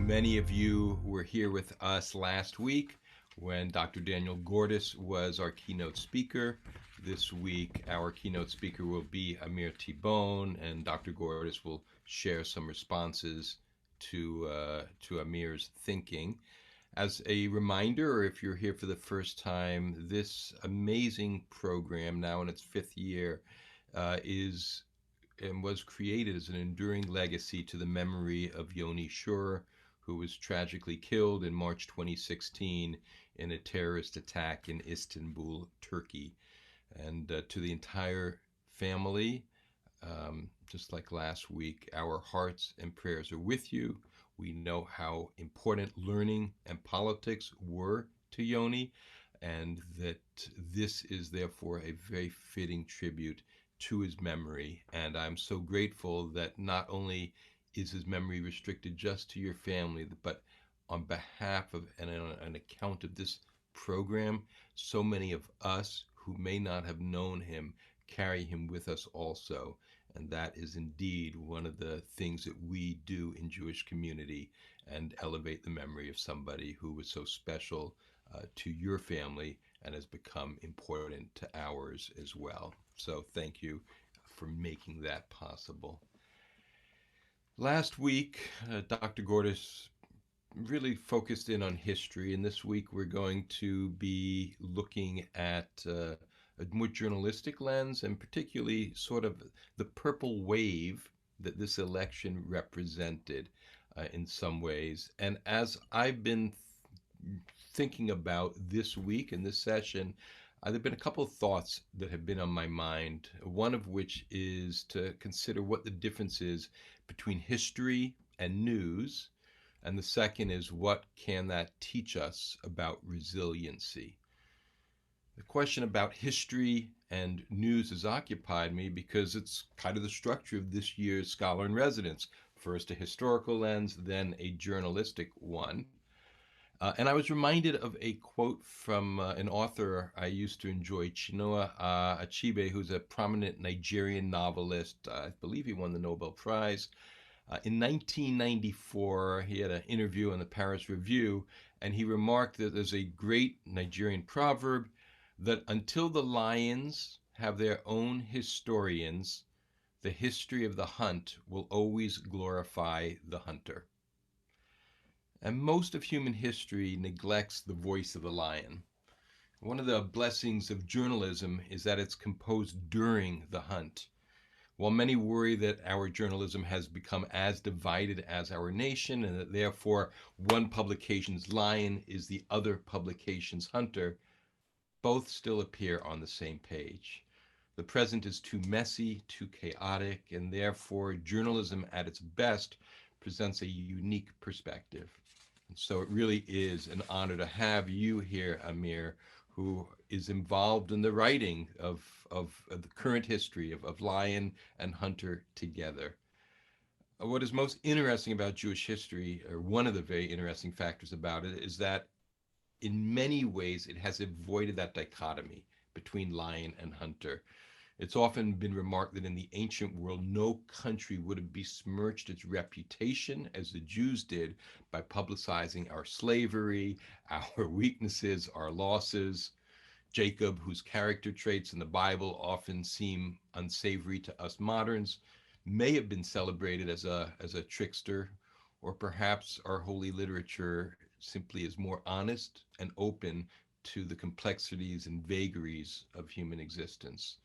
Many of you were here with us last week when Dr. Daniel Gordis was our keynote speaker. This week, our keynote speaker will be Amir Tibon, and Dr. Gordis will share some responses to Amir's thinking. As a reminder, or if you're here for the first time, this amazing program, now in its fifth year, is and was created as an enduring legacy to the memory of Yoni Suher, who was tragically killed in March 2016 in a terrorist attack in Istanbul, Turkey. And to the entire family, just like last week, our hearts and prayers are with you. We know how important learning and politics were to Yoni, and that this is therefore a very fitting tribute to his memory. And I'm so grateful that not only is his memory restricted just to your family, but on behalf of and on an account of this program, so many of us who may not have known him carry him with us also. And that is indeed one of the things that we do in Jewish community, and elevate the memory of somebody who was so special to your family and has become important to ours as well. So thank you for making that possible. Last week, Dr. Gordis really focused in on history, and this week we're going to be looking at a more journalistic lens, and particularly sort of the purple wave that this election represented in some ways. And as I've been thinking about this week and this session, there have been a couple of thoughts that have been on my mind, one of which is to consider what the difference is between history and news, and the second is what can that teach us about resiliency. The question about history and news has occupied me because it's kind of the structure of this year's Scholar in Residence. First a historical lens, then a journalistic one. And I was reminded of a quote from an author I used to enjoy, Chinua Achebe, who's a prominent Nigerian novelist. I believe he won the Nobel Prize. In 1994, he had an interview in the Paris Review, and he remarked that there's a great Nigerian proverb that until the lions have their own historians, the history of the hunt will always glorify the hunter. And most of human history neglects the voice of the lion. One of the blessings of journalism is that it's composed during the hunt. While many worry that our journalism has become as divided as our nation, and that therefore one publication's lion is the other publication's hunter, both still appear on the same page. The present is too messy, too chaotic, and therefore journalism at its best presents a unique perspective. So it really is an honor to have you here, Amir, who is involved in the writing of the current history of lion and hunter together. What is most interesting about Jewish history, or one of the very interesting factors about it, is that in many ways it has avoided that dichotomy between lion and hunter. It's often been remarked that in the ancient world, no country would have besmirched its reputation as the Jews did by publicizing our slavery, our weaknesses, our losses. Jacob, whose character traits in the Bible often seem unsavory to us moderns, may have been celebrated as a trickster, or perhaps our holy literature simply is more honest and open to the complexities and vagaries of human existence.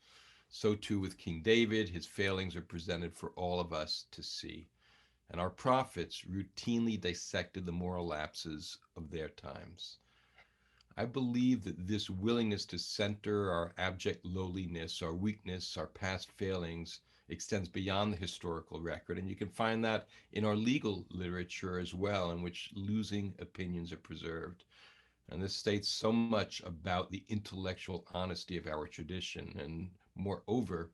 So too with King David, his failings are presented for all of us to see. And our prophets routinely dissected the moral lapses of their times. I believe that this willingness to center our abject lowliness, our weakness, our past failings extends beyond the historical record. And you can find that in our legal literature as well, in which losing opinions are preserved. And this states so much about the intellectual honesty of our tradition. And moreover,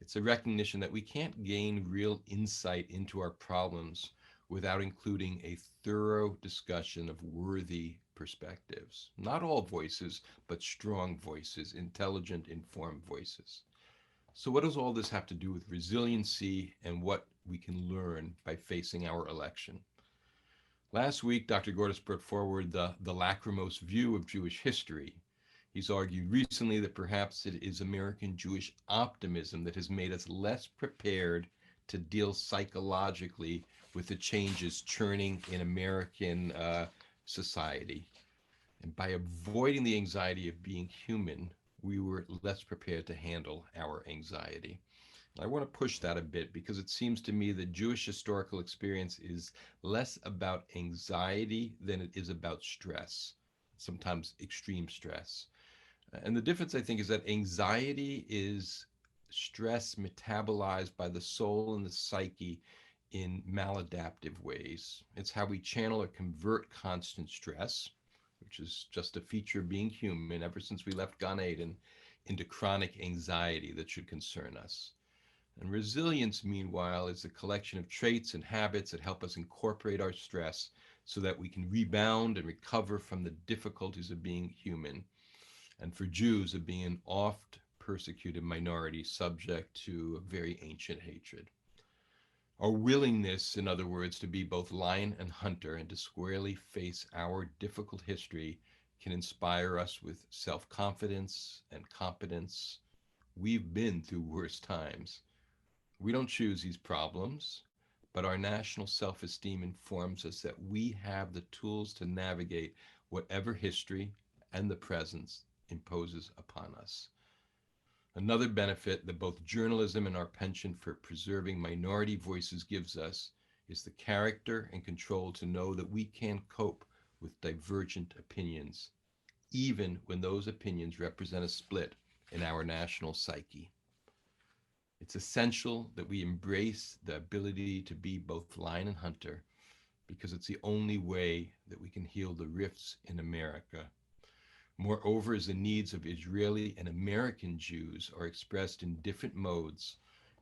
it's a recognition that we can't gain real insight into our problems without including a thorough discussion of worthy perspectives. Not all voices, but strong voices, intelligent, informed voices. So what does all this have to do with resiliency and what we can learn by facing our election? Last week, Dr. Gordis brought forward the lachrymose view of Jewish history. He's argued recently that perhaps it is American Jewish optimism that has made us less prepared to deal psychologically with the changes churning in American society. And by avoiding the anxiety of being human, we were less prepared to handle our anxiety. I want to push that a bit because it seems to me that Jewish historical experience is less about anxiety than it is about stress, sometimes extreme stress. And the difference, I think, is that anxiety is stress metabolized by the soul and the psyche in maladaptive ways. It's how we channel or convert constant stress, which is just a feature of being human ever since we left Gan Eden, into chronic anxiety that should concern us. And resilience, meanwhile, is a collection of traits and habits that help us incorporate our stress so that we can rebound and recover from the difficulties of being human. And for Jews, of being an oft persecuted minority subject to a very ancient hatred. Our willingness, in other words, to be both lion and hunter and to squarely face our difficult history can inspire us with self confidence and competence. We've been through worse times. We don't choose these problems, but our national self esteem informs us that we have the tools to navigate whatever history and the present imposes upon us. Another benefit that both journalism and our penchant for preserving minority voices gives us is the character and control to know that we can cope with divergent opinions, even when those opinions represent a split in our national psyche. It's essential that we embrace the ability to be both lion and hunter because it's the only way that we can heal the rifts in America. Moreover, as the needs of Israeli and American Jews are expressed in different modes,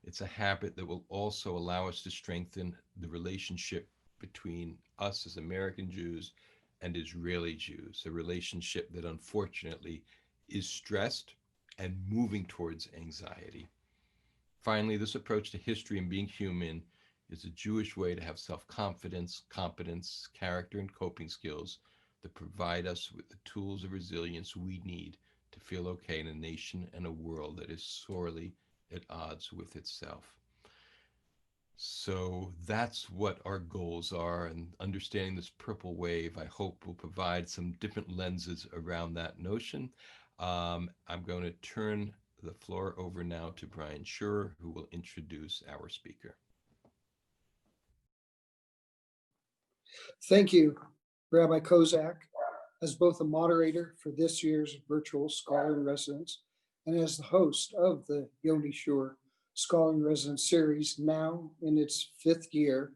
it's a habit that will also allow us to strengthen the relationship between us as American Jews and Israeli Jews, a relationship that unfortunately is stressed and moving towards anxiety. Finally, this approach to history and being human is a Jewish way to have self-confidence, competence, character, and coping skills that provide us with the tools of resilience we need to feel okay in a nation and a world that is sorely at odds with itself. So that's what our goals are, and understanding this purple wave, I hope, will provide some different lenses around that notion. I'm going to turn the floor over now to Brian Suher, who will introduce our speaker. Thank you, Rabbi Kosak, as both a moderator for this year's virtual Scholar in Residence and as the host of the Yoni Suher Scholar in Residence series, now in its 5th year,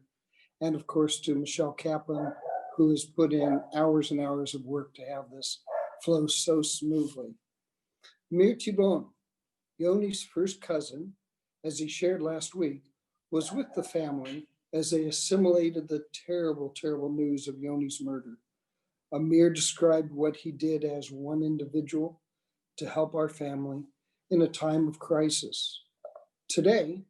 and of course to Michelle Kaplan, who has put in hours and hours of work to have this flow so smoothly. Amir Tibon, Yoni's first cousin, as he shared last week, was with the family as they assimilated the terrible, terrible news of Yoni's murder. Amir described what he did as one individual to help our family in a time of crisis. Today,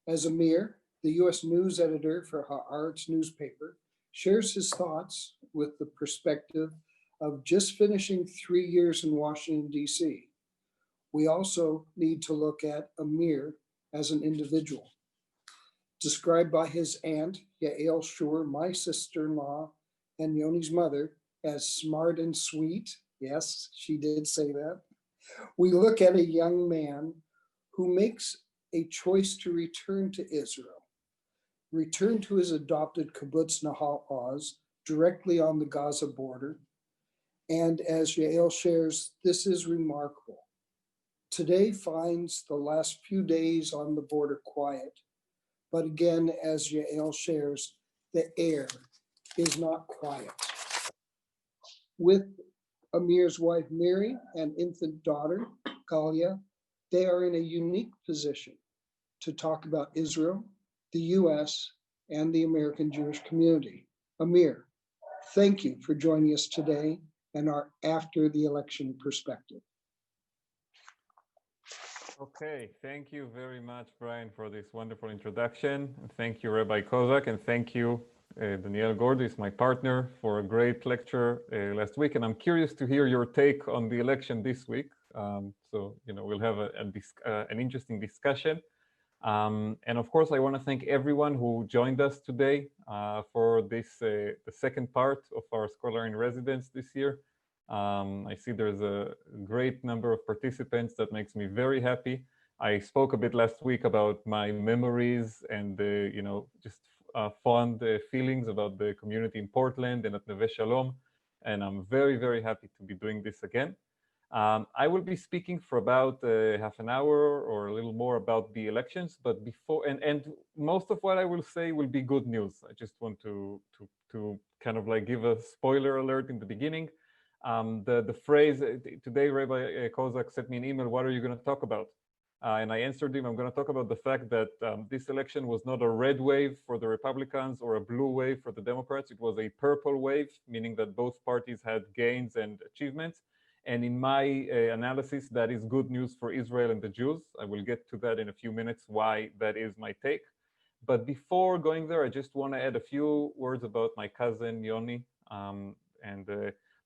as Amir, the U.S. news editor for Haaretz newspaper, shares his thoughts with the perspective of just finishing 3 years in Washington, D.C., we also need to look at Amir as an individual. Described by his aunt, Yael Suher, my sister-in-law, and Yoni's mother, as smart and sweet, yes, she did say that, we look at a young man who makes a choice to return to Israel, return to his adopted kibbutz Nahal Oz, directly on the Gaza border. And as Yael shares, this is remarkable. Today finds the last few days on the border quiet. But again, as Yael shares, the air is not quiet. With Amir's wife, Miri, and infant daughter, Galia, they are in a unique position to talk about Israel, the US, and the American Jewish community. Amir, thank you for joining us today and our after the election perspective. Okay, thank you very much, Brian, for this wonderful introduction. Thank you, Rabbi Kosak, and thank you, Danielle Gordis, my partner, for a great lecture last week, and I'm curious to hear your take on the election this week. So, we'll have an interesting discussion. And of course, I want to thank everyone who joined us today for this, the second part of our Scholar in Residence this year. I see there's a great number of participants. That makes me very happy. I spoke a bit last week about my memories and just fond feelings about the community in Portland and at Neveh Shalom. And I'm very, very happy to be doing this again. I will be speaking for about half an hour or a little more about the elections, but before and most of what I will say will be good news. I just want to kind of like give a spoiler alert in the beginning. The phrase today, Rabbi Kosak sent me an email. What are you going to talk about? And I answered him, I'm going to talk about the fact that this election was not a red wave for the Republicans or a blue wave for the Democrats. It was a purple wave, meaning that both parties had gains and achievements. And in my analysis, that is good news for Israel and the Jews. I will get to that in a few minutes, why that is my take. But before going there, I just want to add a few words about my cousin, Yoni. And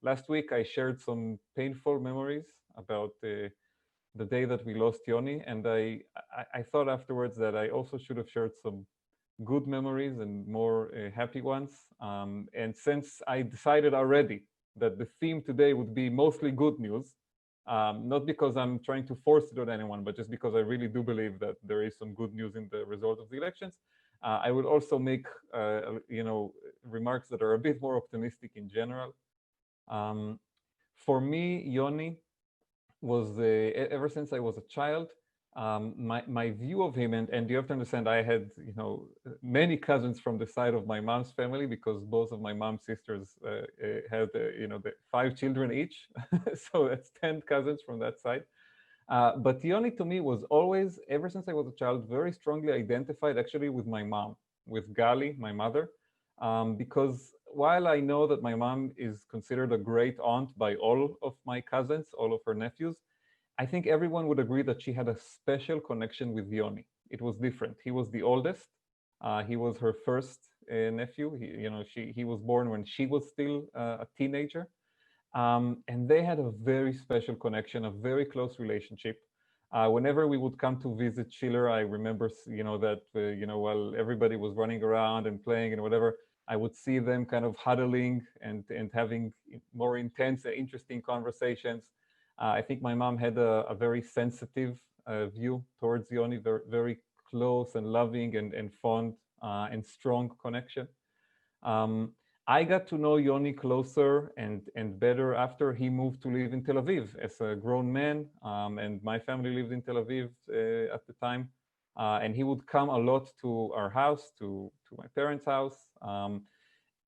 last week, I shared some painful memories about the day that we lost Yoni. And I thought afterwards that I also should have shared some good memories and more happy ones. And since I decided already that the theme today would be mostly good news, not because I'm trying to force it on anyone, but just because I really do believe that there is some good news in the result of the elections. I will also make, remarks that are a bit more optimistic in general. For me, Yoni was ever since I was a child. My view of him, and you have to understand, I had many cousins from the side of my mom's family because both of my mom's sisters had the 5 children each, so that's 10 cousins from that side. But Yoni to me was always, ever since I was a child, very strongly identified actually with my mom, with Gali, my mother, because while I know that my mom is considered a great aunt by all of my cousins, all of her nephews, I think everyone would agree that she had a special connection with Yoni. It was different. He was the oldest. He was her first nephew. He was born when she was still a teenager. And they had a very special connection, a very close relationship. Whenever we would come to visit Schiller, I remember, that, while everybody was running around and playing and whatever, I would see them kind of huddling and having more intense and interesting conversations. I think my mom had a very sensitive view towards Yoni, very, very close and loving and fond and strong connection. I got to know Yoni closer and better after he moved to live in Tel Aviv as a grown man, and my family lived in Tel Aviv at the time. And he would come a lot to our house, to my parents' house.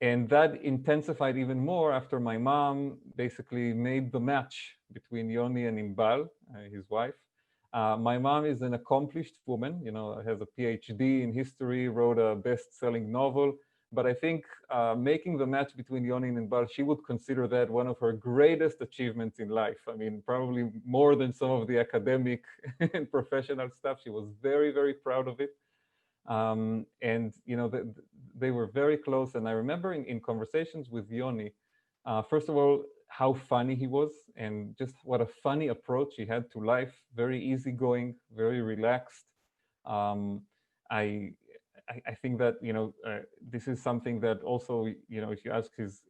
And that intensified even more after my mom basically made the match between Yoni and Inbal, his wife. My mom is an accomplished woman, has a PhD in history, wrote a best-selling novel. But I think making the match between Yoni and Inbal, she would consider that one of her greatest achievements in life. I mean, probably more than some of the academic and professional stuff. She was very, very proud of it. And they were very close. And I remember in conversations with Yoni, first of all, how funny he was and just what a funny approach he had to life. Very easygoing, very relaxed. I think that this is something that also if you ask his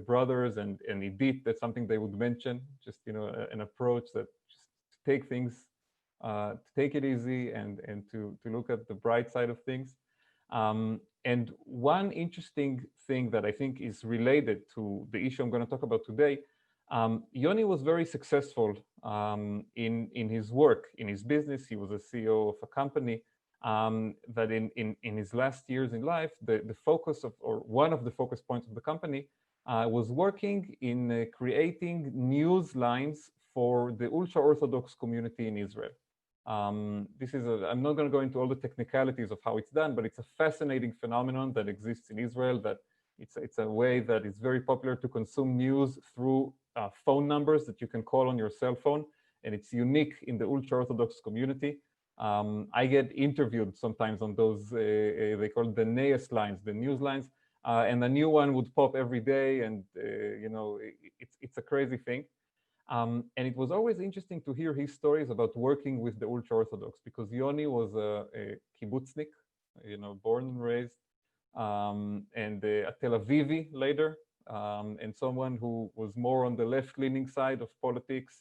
brothers and Edith, that's something they would mention. Just an approach that just take things, to take it easy and to look at the bright side of things. And one interesting thing that I think is related to the issue I'm going to talk about today, Yoni was very successful in his work, in his business. He was a CEO of a company that in his last years in life, the focus of, or one of the focus points of the company was working in creating news lines for the ultra-Orthodox community in Israel. I'm not going to go into all the technicalities of how it's done, but it's a fascinating phenomenon that exists in Israel, that it's a way that is very popular to consume news through phone numbers that you can call on your cell phone, and it's unique in the ultra-Orthodox community. I get interviewed sometimes on those, they call it the NAES lines, the news lines. and a new one would pop every day, and it's a crazy thing. And it was always interesting to hear his stories about working with the ultra-Orthodox, because Yoni was a kibbutznik, born and raised, and a Tel Avivi later, and someone who was more on the left-leaning side of politics,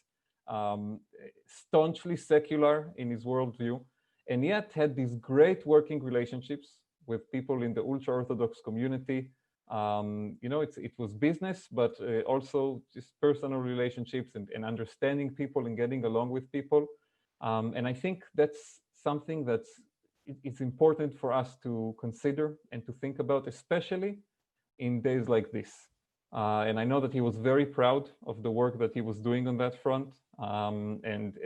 staunchly secular in his worldview, and yet had these great working relationships with people in the ultra-Orthodox community. It was business, but also just personal relationships and understanding people and getting along with people. And I think that's something it's important for us to consider and to think about, especially in days like this. And I know that he was very proud of the work that he was doing on that front. And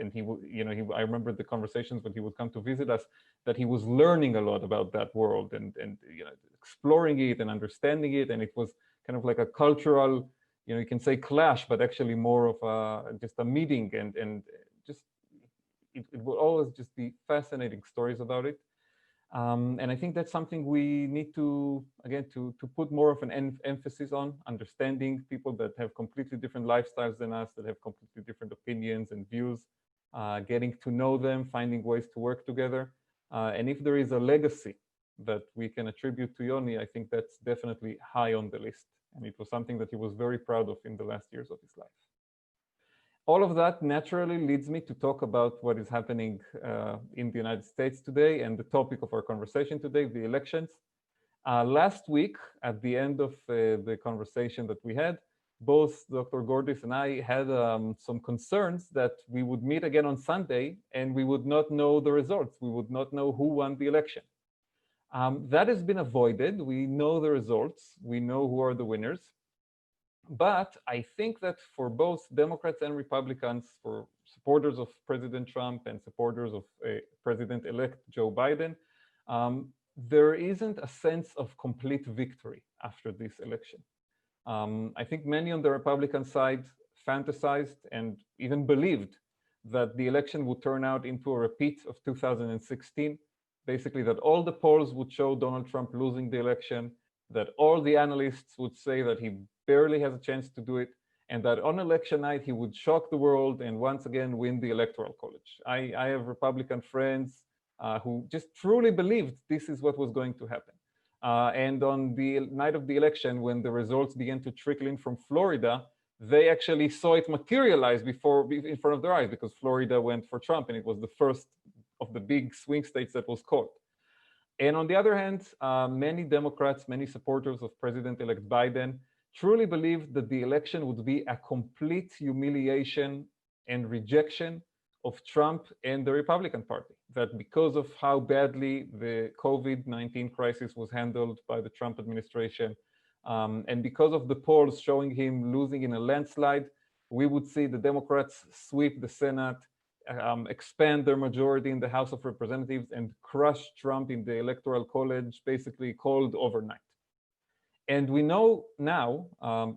I remember the conversations when he would come to visit us, that he was learning a lot about that world and exploring it and understanding it. And it was kind of like a cultural, you can say clash, but actually more of just a meeting, and just it will always just be fascinating stories about it. And I think that's something we need to, again, to put more of an emphasis on, understanding people that have completely different lifestyles than us, that have completely different opinions and views, getting to know them, finding ways to work together. And if there is a legacy that we can attribute to Yoni, I think that's definitely high on the list. And it was something that he was very proud of in the last years of his life. All of that naturally leads me to talk about what is happening in the United States today, and the topic of our conversation today, the elections. Last week, at the end of the conversation that we had, both Dr. Gordis and I had some concerns that we would meet again on Sunday and we would not know the results. We would not know who won the election. That has been avoided. We know the results. We know who are the winners. But I think that for both Democrats and Republicans, for supporters of President Trump and supporters of President-elect Joe Biden, there isn't a sense of complete victory after this election. I think many on the Republican side fantasized and even believed that the election would turn out into a repeat of 2016, basically that all the polls would show Donald Trump losing the election, that all the analysts would say that he barely has a chance to do it, and that on election night he would shock the world and once again win the Electoral College. I have Republican friends who just truly believed this is what was going to happen. And on the night of the election, when the results began to trickle in from Florida, they actually saw it materialize in front of their eyes, because Florida went for Trump and it was the first of the big swing states that was called. And on the other hand, many Democrats, many supporters of President-elect Biden truly believed that the election would be a complete humiliation and rejection of Trump and the Republican Party, that because of how badly the COVID-19 crisis was handled by the Trump administration, and because of the polls showing him losing in a landslide, we would see the Democrats sweep the Senate, expand their majority in the House of Representatives, and crush Trump in the Electoral College, basically called overnight. And we know now,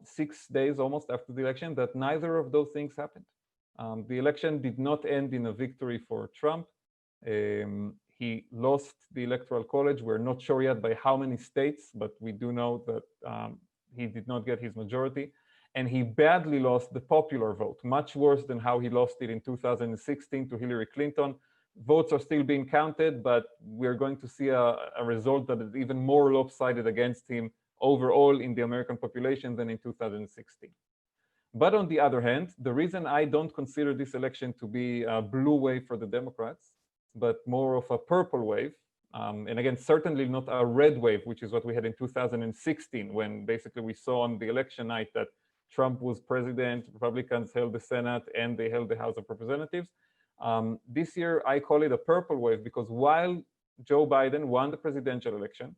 6 days almost after the election, that neither of those things happened. The election did not end in a victory for Trump. He lost the Electoral College. We're not sure yet by how many states, but we do know that he did not get his majority. And he badly lost the popular vote, much worse than how he lost it in 2016 to Hillary Clinton. Votes are still being counted, but we're going to see a result that is even more lopsided against him overall in the American population than in 2016. But on the other hand, the reason I don't consider this election to be a blue wave for the Democrats, but more of a purple wave, and again, certainly not a red wave, which is what we had in 2016, when basically we saw on the election night that Trump was president, Republicans held the Senate, and they held the House of Representatives. This year, I call it a purple wave, because while Joe Biden won the presidential election,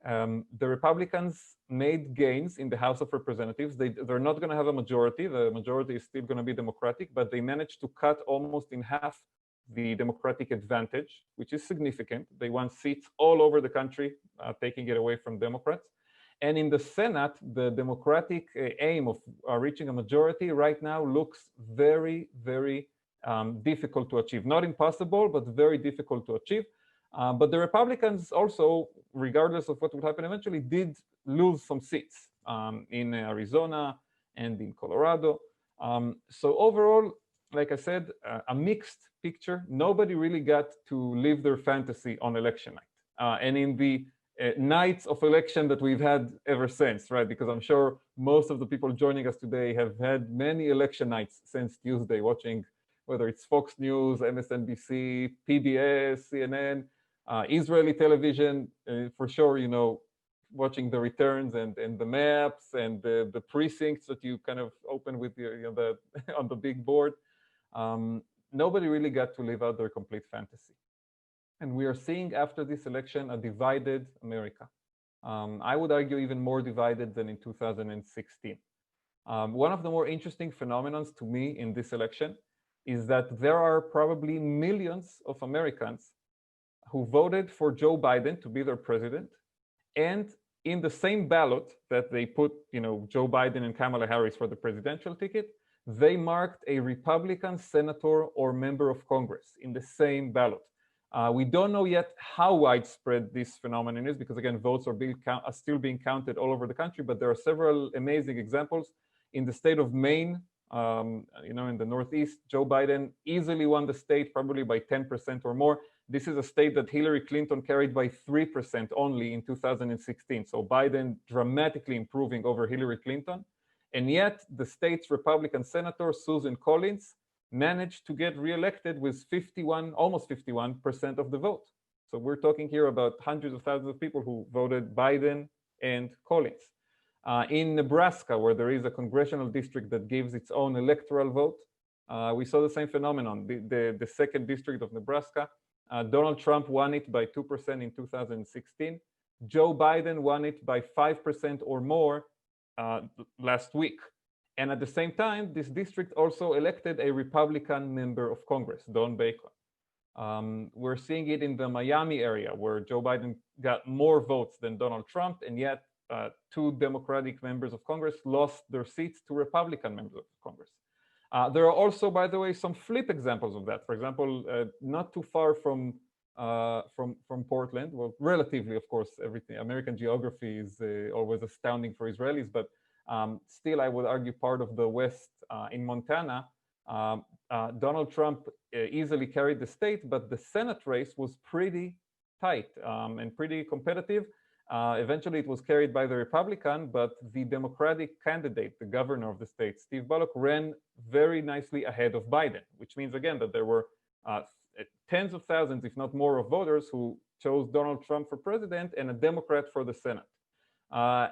the Republicans made gains in the House of Representatives. They're not going to have a majority. The majority is still going to be Democratic, but they managed to cut almost in half the Democratic advantage, which is significant. They won seats all over the country, taking it away from Democrats. And in the Senate, the Democratic aim of reaching a majority right now looks very, very difficult to achieve. Not impossible, but very difficult to achieve. But the Republicans also regardless of what would happen eventually, did lose some seats in Arizona and in Colorado. So overall, like I said, a mixed picture. Nobody really got to live their fantasy on election night. And in the nights of election that we've had ever since, right? Because I'm sure most of the people joining us today have had many election nights since Tuesday, watching whether it's Fox News, MSNBC, PBS, CNN, Israeli television, for sure, you know, watching the returns and the maps and the precincts that you kind of open with the on the big board. Nobody really got to live out their complete fantasy. And we are seeing after this election a divided America. I would argue even more divided than in 2016. One of the more interesting phenomena to me in this election is that there are probably millions of Americans who voted for Joe Biden to be their president, and in the same ballot that they put, you know, Joe Biden and Kamala Harris for the presidential ticket, they marked a Republican senator or member of Congress in the same ballot. We don't know yet how widespread this phenomenon is, because again, votes are still being counted all over the country, but there are several amazing examples. In the state of Maine, you know, in the Northeast, Joe Biden easily won the state, probably by 10% or more. This is a state that Hillary Clinton carried by 3% only in 2016. So Biden dramatically improving over Hillary Clinton. And yet the state's Republican senator, Susan Collins, managed to get reelected with almost 51% of the vote. So we're talking here about hundreds of thousands of people who voted Biden and Collins. In Nebraska, where there is a congressional district that gives its own electoral vote, we saw the same phenomenon. The second district of Nebraska, Donald Trump won it by 2% in 2016. Joe Biden won it by 5% or more last week. And at the same time, this district also elected a Republican member of Congress, Don Bacon. We're seeing it in the Miami area, where Joe Biden got more votes than Donald Trump, and yet two Democratic members of Congress lost their seats to Republican members of Congress. There are also, by the way, some flip examples of that. For example, not too far from Portland, well, relatively, of course, everything. American geography is always astounding for Israelis, but still, I would argue part of the West in Montana, Donald Trump easily carried the state, but the Senate race was pretty tight and pretty competitive. Eventually, it was carried by the Republican, but the Democratic candidate, the governor of the state, Steve Bullock, ran very nicely ahead of Biden, which means, again, that there were tens of thousands, if not more, of voters who chose Donald Trump for president and a Democrat for the Senate.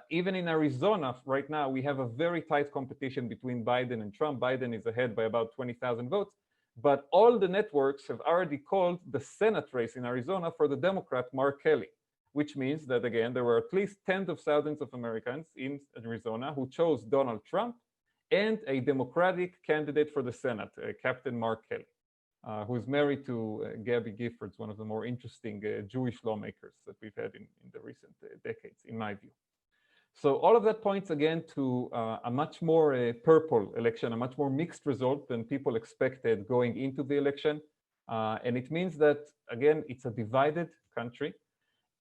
Even in Arizona, right now, we have a very tight competition between Biden and Trump. Biden is ahead by about 20,000 votes, but all the networks have already called the Senate race in Arizona for the Democrat Mark Kelly, which means that, again, there were at least tens of thousands of Americans in Arizona who chose Donald Trump and a Democratic candidate for the Senate, Captain Mark Kelly, who is married to Gabby Giffords, one of the more interesting Jewish lawmakers that we've had in the recent decades, in my view. So all of that points again to a much more purple election, a much more mixed result than people expected going into the election. And it means that, again, it's a divided country.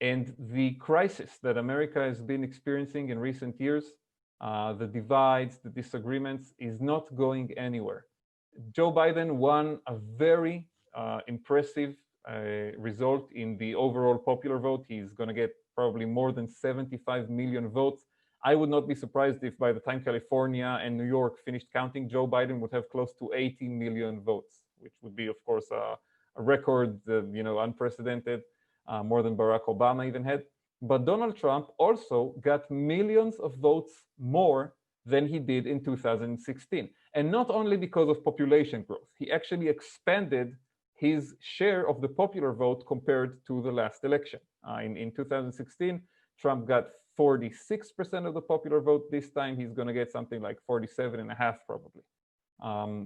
And the crisis that America has been experiencing in recent years, the divides, the disagreements, is not going anywhere. Joe Biden won a very impressive result in the overall popular vote. He's going to get probably more than 75 million votes. I would not be surprised if by the time California and New York finished counting, Joe Biden would have close to 80 million votes, which would be, of course, a record, unprecedented, more than Barack Obama even had. But Donald Trump also got millions of votes more than he did in 2016. And not only because of population growth, he actually expanded his share of the popular vote compared to the last election. In 2016, Trump got 46% of the popular vote. This time, he's going to get something like 47.5 probably,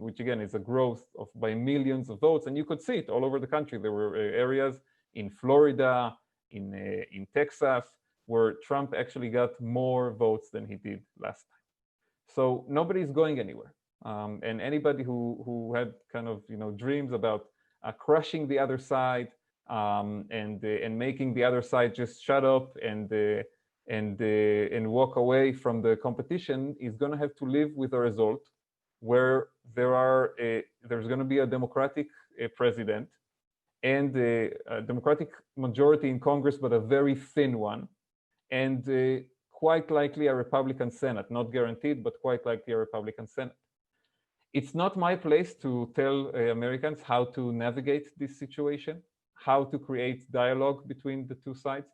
which again is a growth by millions of votes. And you could see it all over the country. There were areas in Florida, in Texas, where Trump actually got more votes than he did last time. So nobody's going anywhere. And anybody who had kind of dreams about crushing the other side, and making the other side just shut up and walk away from the competition is going to have to live with a result where there's going to be a democratic president and a democratic majority in Congress, but a very thin one, and quite likely a Republican Senate, not guaranteed, but quite likely a Republican Senate. It's not my place to tell Americans how to navigate this situation, how to create dialogue between the two sides.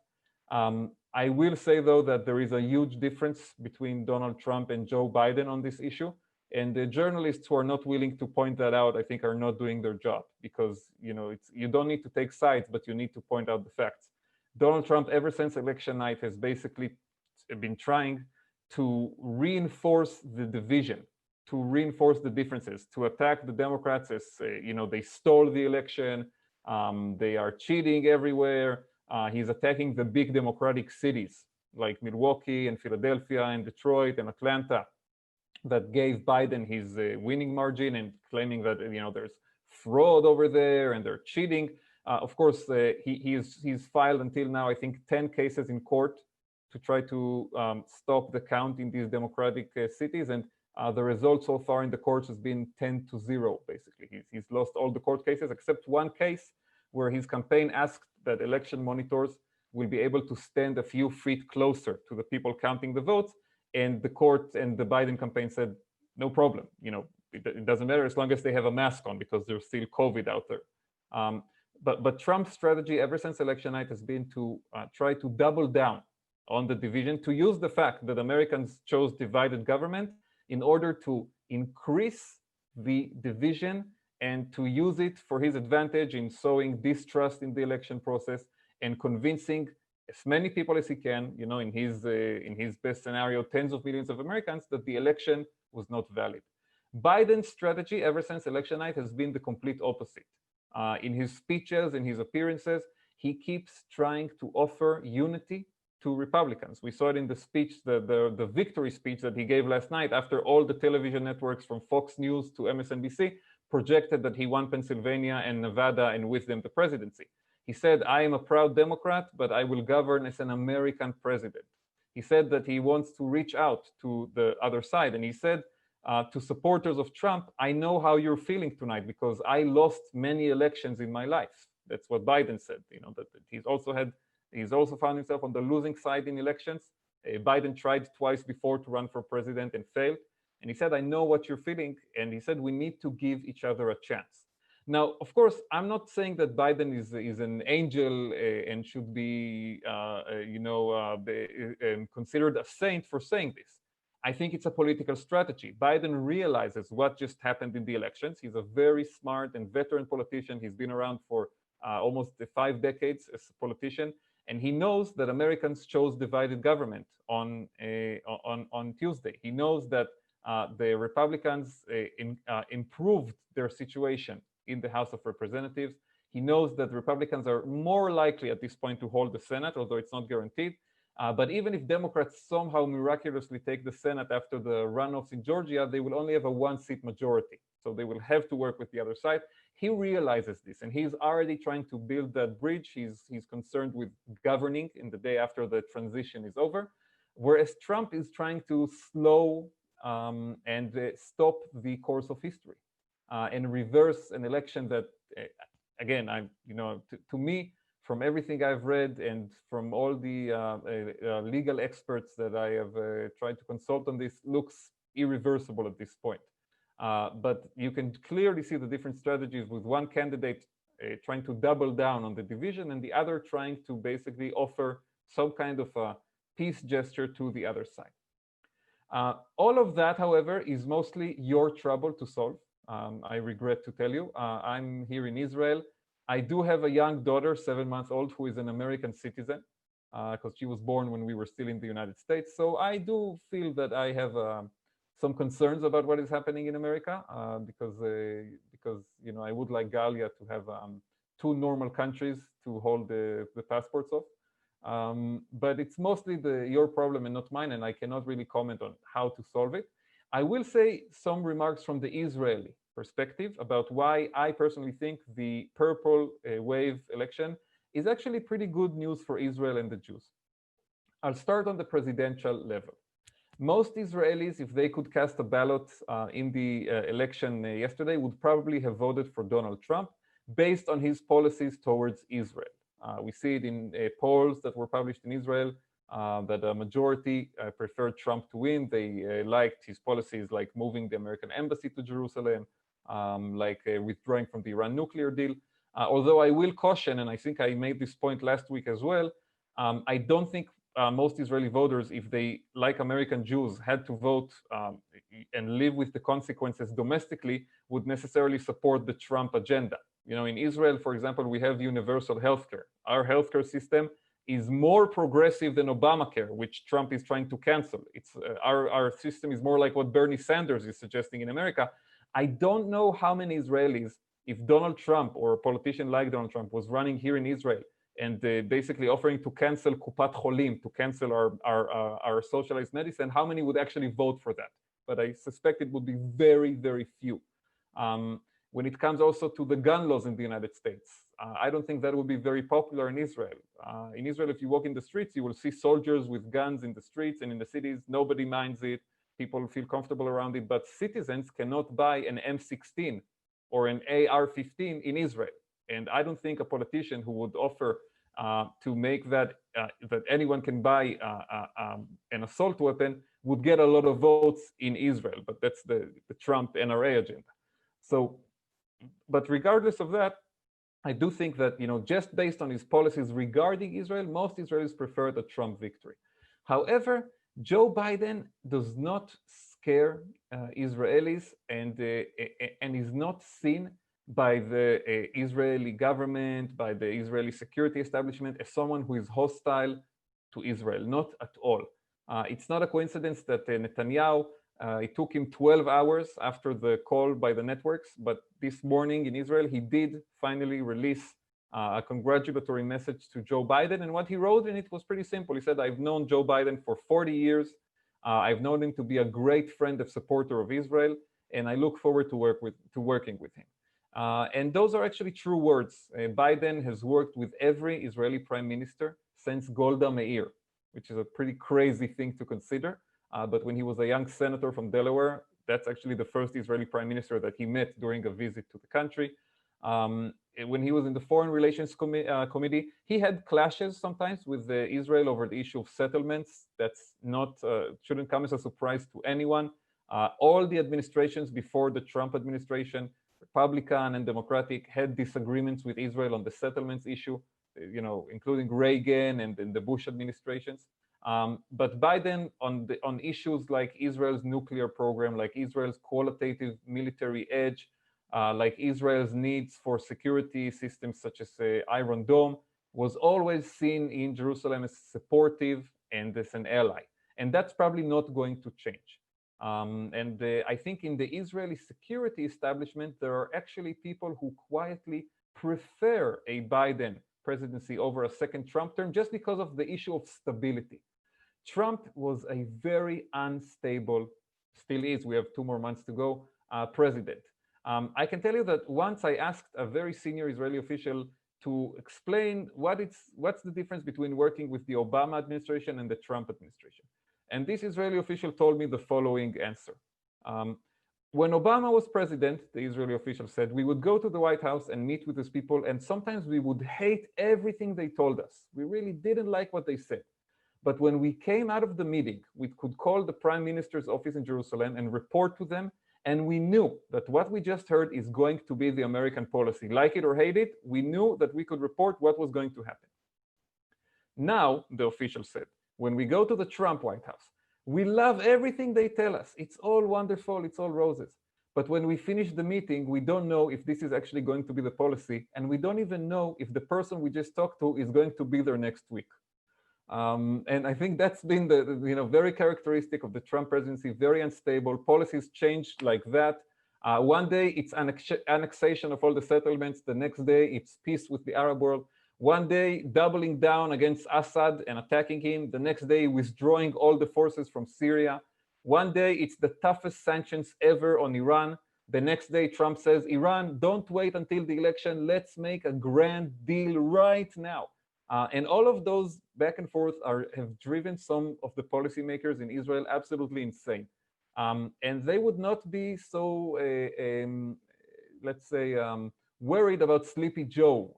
I will say, though, that there is a huge difference between Donald Trump and Joe Biden on this issue. And the journalists who are not willing to point that out, I think, are not doing their job, because you don't need to take sides, but you need to point out the facts. Donald Trump, ever since election night, has basically been trying to reinforce the division, to reinforce the differences, to attack the Democrats as they stole the election, they are cheating everywhere. He's attacking the big Democratic cities like Milwaukee and Philadelphia and Detroit and Atlanta that gave Biden his winning margin, and claiming that there's fraud over there and they're cheating. Of course, he's filed until now, I think, 10 cases in court to try to stop the count in these Democratic cities, and the result so far in the courts has been 10-0. Basically, he's lost all the court cases except one case where his campaign asked that election monitors will be able to stand a few feet closer to the people counting the votes. And the court and the Biden campaign said, no problem. It doesn't matter as long as they have a mask on, because there's still COVID out there. But Trump's strategy ever since election night has been to try to double down on the division, to use the fact that Americans chose divided government in order to increase the division and to use it for his advantage in sowing distrust in the election process and convincing as many people as he can, in his best scenario, tens of millions of Americans, that the election was not valid. Biden's strategy ever since election night has been the complete opposite. In his speeches, in his appearances, he keeps trying to offer unity to Republicans. We saw it in the speech, the victory speech that he gave last night, after all the television networks from Fox News to MSNBC projected that he won Pennsylvania and Nevada and with them the presidency. He said, I am a proud Democrat, but I will govern as an American president. He said that he wants to reach out to the other side. And he said to supporters of Trump, I know how you're feeling tonight because I lost many elections in my life. That's what Biden said, that he's also found himself on the losing side in elections. Biden tried twice before to run for president and failed. And he said, I know what you're feeling. And he said, we need to give each other a chance. Now, of course, I'm not saying that Biden is an angel and should be, considered a saint for saying this. I think it's a political strategy. Biden realizes what just happened in the elections. He's a very smart and veteran politician. He's been around for almost 5 decades as a politician, and he knows that Americans chose divided government on Tuesday. He knows that the Republicans improved their situation in the House of Representatives. He knows that Republicans are more likely at this point to hold the Senate, although it's not guaranteed. But even if Democrats somehow miraculously take the Senate after the runoffs in Georgia, they will only have a 1-seat majority. So they will have to work with the other side. He realizes this, and he's already trying to build that bridge. He's concerned with governing in the day after the transition is over, whereas Trump is trying to slow and stop the course of history. And reverse an election that, again, to me, from everything I've read and from all the legal experts that I have tried to consult on this, looks irreversible at this point. But you can clearly see the different strategies, with one candidate trying to double down on the division and the other trying to basically offer some kind of a peace gesture to the other side. All of that, however, is mostly your trouble to solve. I regret to tell you, I'm here in Israel. I do have a young daughter, 7 months old, who is an American citizen because she was born when we were still in the United States. So I do feel that I have some concerns about what is happening in America because I would like Galia to have 2 normal countries to hold the passports of. But it's mostly your problem and not mine, and I cannot really comment on how to solve it. I will say some remarks from the Israeli perspective about why I personally think the purple wave election is actually pretty good news for Israel and the Jews. I'll start on the presidential level. Most Israelis, if they could cast a ballot in the election yesterday, would probably have voted for Donald Trump based on his policies towards Israel. We see it in polls that were published in Israel that a majority preferred Trump to win. They liked his policies like moving the American embassy to Jerusalem, like withdrawing from the Iran nuclear deal. Although I will caution, and I think I made this point last week as well, I don't think most Israeli voters, if they, like American Jews, had to vote and live with the consequences domestically, would necessarily support the Trump agenda. You know, in Israel, for example, we have universal healthcare. Our healthcare system is more progressive than Obamacare, which Trump is trying to cancel. It's our system is more like what Bernie Sanders is suggesting in America. I don't know how many Israelis, if Donald Trump or a politician like Donald Trump was running here in Israel and basically offering to cancel Kupat Cholim, to cancel our socialized medicine, how many would actually vote for that? But I suspect it would be very, very few. When it comes also to the gun laws in the United States, I don't think that would be very popular in Israel. In Israel, if you walk in the streets, you will see soldiers with guns in the streets and in the cities. Nobody minds it. People feel comfortable around it. But citizens cannot buy an M16 or an AR-15 in Israel. And I don't think a politician who would offer to make that that anyone can buy an assault weapon would get a lot of votes in Israel. But that's the Trump NRA agenda. So, but regardless of that, I do think that, you know, just based on his policies regarding Israel, most Israelis prefer the Trump victory. However, Joe Biden does not scare Israelis and is not seen by the Israeli government, by the Israeli security establishment as someone who is hostile to Israel, not at all. It's not a coincidence that Netanyahu, it took him 12 hours after the call by the networks, but this morning in Israel, he did finally release a congratulatory message to Joe Biden. And what he wrote in it was pretty simple. He said, I've known Joe Biden for 40 years. I've known him to be a great friend and supporter of Israel, and I look forward to working with him. And those are actually true words. Biden has worked with every Israeli prime minister since Golda Meir, which is a pretty crazy thing to consider. But when he was a young senator from Delaware, that's actually the first Israeli prime minister that he met during a visit to the country. When he was in the Foreign Relations Committee, he had clashes sometimes with Israel over the issue of settlements. That's not, shouldn't come as a surprise to anyone. All the administrations before the Trump administration, Republican and Democratic, had disagreements with Israel on the settlements issue, you know, including Reagan and the Bush administrations. But Biden on issues like Israel's nuclear program, like Israel's qualitative military edge, like Israel's needs for security systems such as Iron Dome, was always seen in Jerusalem as supportive and as an ally. And that's probably not going to change. I think in the Israeli security establishment, there are actually people who quietly prefer a Biden presidency over a second Trump term just because of the issue of stability. Trump was a very unstable, still is, we have 2 more months to go, president. I can tell you that once I asked a very senior Israeli official to explain what's the difference between working with the Obama administration and the Trump administration. And this Israeli official told me the following answer. When Obama was president, the Israeli official said, we would go to the White House and meet with these people, and sometimes we would hate everything they told us. We really didn't like what they said. But when we came out of the meeting, we could call the prime minister's office in Jerusalem and report to them. And we knew that what we just heard is going to be the American policy. Like it or hate it, we knew that we could report what was going to happen. Now, the official said, when we go to the Trump White House, we love everything they tell us. It's all wonderful, it's all roses. But when we finish the meeting, we don't know if this is actually going to be the policy. And we don't even know if the person we just talked to is going to be there next week. And I think that's been the very characteristic of the Trump presidency, very unstable. Policies change like that. One day it's annexation of all the settlements. The next day it's peace with the Arab world. One day doubling down against Assad and attacking him. The next day withdrawing all the forces from Syria. One day it's the toughest sanctions ever on Iran. The next day, Trump says, Iran, don't wait until the election. Let's make a grand deal right now. And all of those back and forth have driven some of the policymakers in Israel absolutely insane. And they would not be so, let's say, worried about Sleepy Joe,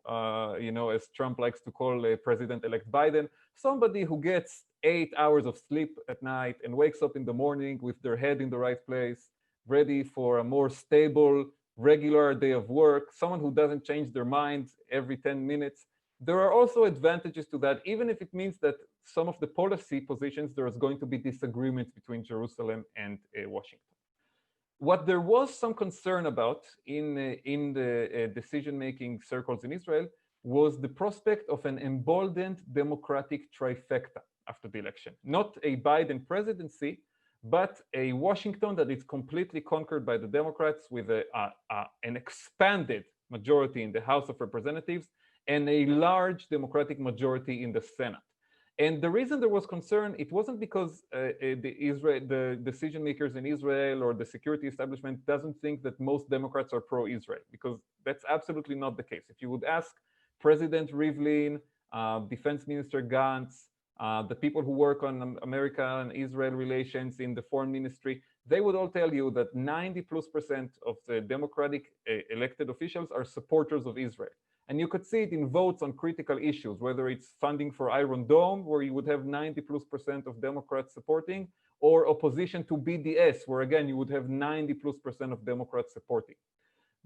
as Trump likes to call President-elect Biden, somebody who gets 8 hours of sleep at night and wakes up in the morning with their head in the right place, ready for a more stable, regular day of work, someone who doesn't change their mind every 10 minutes. There are also advantages to that, even if it means that some of the policy positions, there is going to be disagreements between Jerusalem and Washington. What there was some concern about in the decision-making circles in Israel was the prospect of an emboldened democratic trifecta after the election. Not a Biden presidency, but a Washington that is completely conquered by the Democrats with an expanded majority in the House of Representatives and a large Democratic majority in the Senate. And the reason there was concern, it wasn't because the decision makers in Israel or the security establishment doesn't think that most Democrats are pro-Israel, because that's absolutely not the case. If you would ask President Rivlin, Defense Minister Gantz, the people who work on America and Israel relations in the foreign ministry, they would all tell you that 90+% of the Democratic elected officials are supporters of Israel. And you could see it in votes on critical issues, whether it's funding for Iron Dome, where you would have 90+% of Democrats supporting, or opposition to BDS, where again, you would have 90+% of Democrats supporting.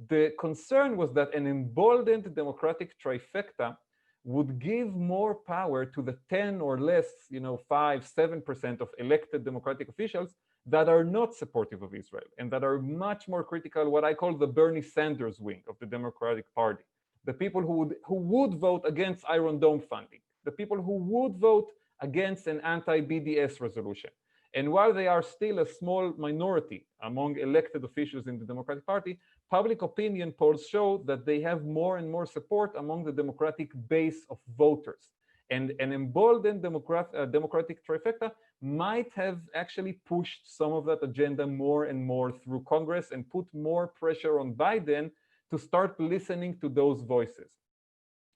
The concern was that an emboldened democratic trifecta would give more power to the 10 or less, 5-7% of elected democratic officials that are not supportive of Israel and that are much more critical, what I call the Bernie Sanders wing of the Democratic Party. The people who would vote against Iron Dome funding, the people who would vote against an anti-BDS resolution. And while they are still a small minority among elected officials in the Democratic Party, public opinion polls show that they have more and more support among the Democratic base of voters. And an emboldened democratic trifecta might have actually pushed some of that agenda more and more through Congress and put more pressure on Biden to start listening to those voices.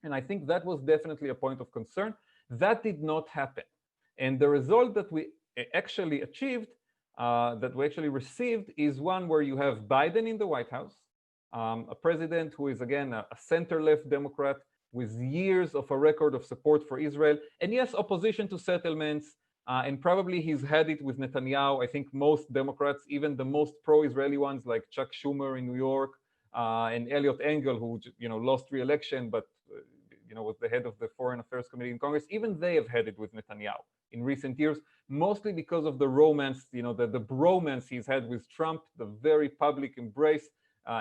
And I think that was definitely a point of concern. That did not happen. And the result that we actually achieved, that we actually received, is one where you have Biden in the White House, a president who is, again, a center-left Democrat with years of a record of support for Israel, and yes, opposition to settlements, and probably he's had it with Netanyahu. I think most Democrats, even the most pro-Israeli ones like Chuck Schumer in New York, and Eliot Engel, who lost re-election, but was the head of the Foreign Affairs Committee in Congress, even they have had it with Netanyahu in recent years, mostly because of the romance, the bromance he's had with Trump, the very public embrace.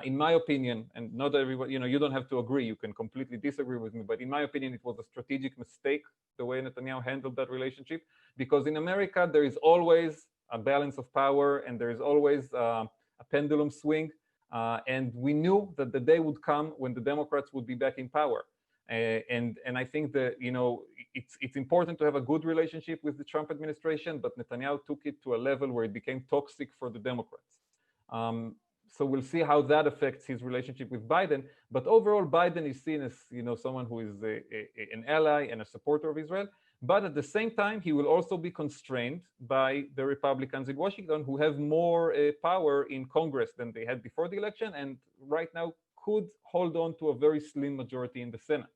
In my opinion, and not everyone, you don't have to agree, you can completely disagree with me, but in my opinion, it was a strategic mistake the way Netanyahu handled that relationship, because in America, there is always a balance of power and there is always a pendulum swing. And we knew that the day would come when the Democrats would be back in power. And I think that, it's important to have a good relationship with the Trump administration, but Netanyahu took it to a level where it became toxic for the Democrats. So we'll see how that affects his relationship with Biden. But overall, Biden is seen as someone who is an ally and a supporter of Israel. But at the same time, he will also be constrained by the Republicans in Washington, who have more power in Congress than they had before the election, and right now could hold on to a very slim majority in the Senate.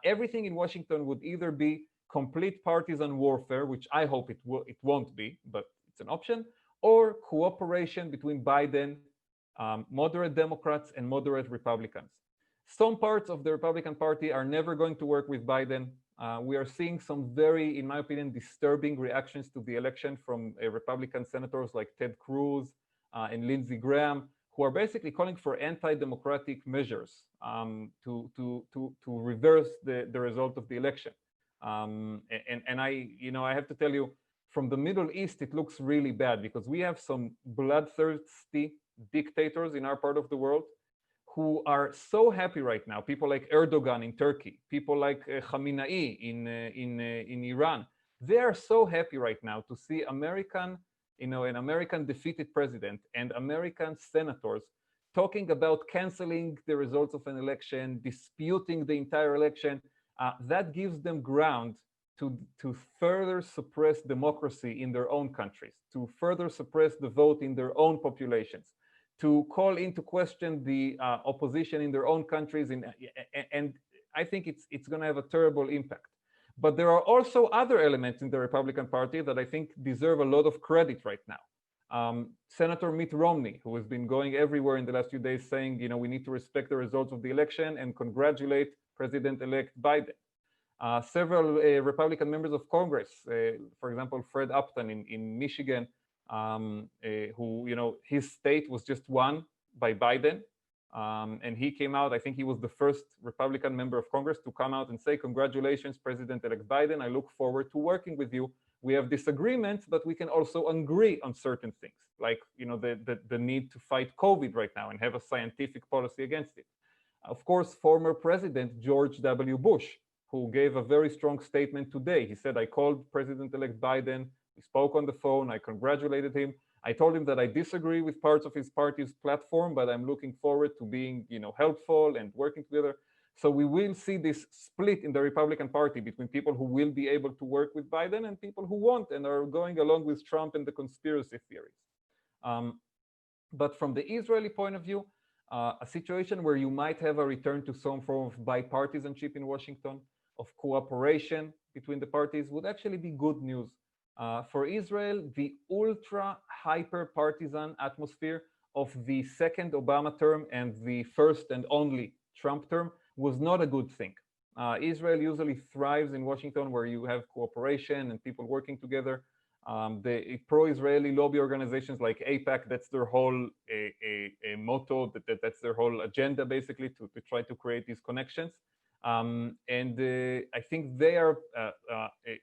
Everything in Washington would either be complete partisan warfare, which I hope it won't be, but it's an option, or cooperation between Biden, moderate Democrats, and moderate Republicans. Some parts of the Republican Party are never going to work with Biden. We are seeing some very, in my opinion, disturbing reactions to the election from Republican senators like Ted Cruz and Lindsey Graham, who are basically calling for anti-democratic measures to reverse the result of the election. And I have to tell you, from the Middle East, it looks really bad because we have some bloodthirsty dictators in our part of the world who are so happy right now. People like Erdogan in Turkey, people like Khamenei in Iran. They are so happy right now to see an American defeated president and American senators talking about canceling the results of an election, disputing the entire election, that gives them ground to further suppress democracy in their own countries, to further suppress the vote in their own populations, to call into question the opposition in their own countries. And I think it's going to have a terrible impact. But there are also other elements in the Republican Party that I think deserve a lot of credit right now. Senator Mitt Romney, who has been going everywhere in the last few days saying, we need to respect the results of the election and congratulate President-elect Biden. Several Republican members of Congress, for example, Fred Upton in Michigan, who, his state was just won by Biden. And he came out, I think he was the first Republican member of Congress to come out and say, congratulations, President-elect Biden. I look forward to working with you. We have disagreements, but we can also agree on certain things, like the need to fight COVID right now and have a scientific policy against it. Of course, former President George W. Bush, who gave a very strong statement today. He said, I called President-elect Biden, we spoke on the phone, I congratulated him. I told him that I disagree with parts of his party's platform, but I'm looking forward to being, helpful and working together. So we will see this split in the Republican Party between people who will be able to work with Biden and people who won't and are going along with Trump and the conspiracy theories. But from the Israeli point of view, a situation where you might have a return to some form of bipartisanship in Washington, of cooperation between the parties, would actually be good news. For Israel, the ultra hyper partisan atmosphere of the second Obama term and the first and only Trump term was not a good thing. Israel usually thrives in Washington where you have cooperation and people working together. The pro-Israeli lobby organizations like AIPAC, that's their whole motto, that's their whole agenda basically to try to create these connections. And I think they are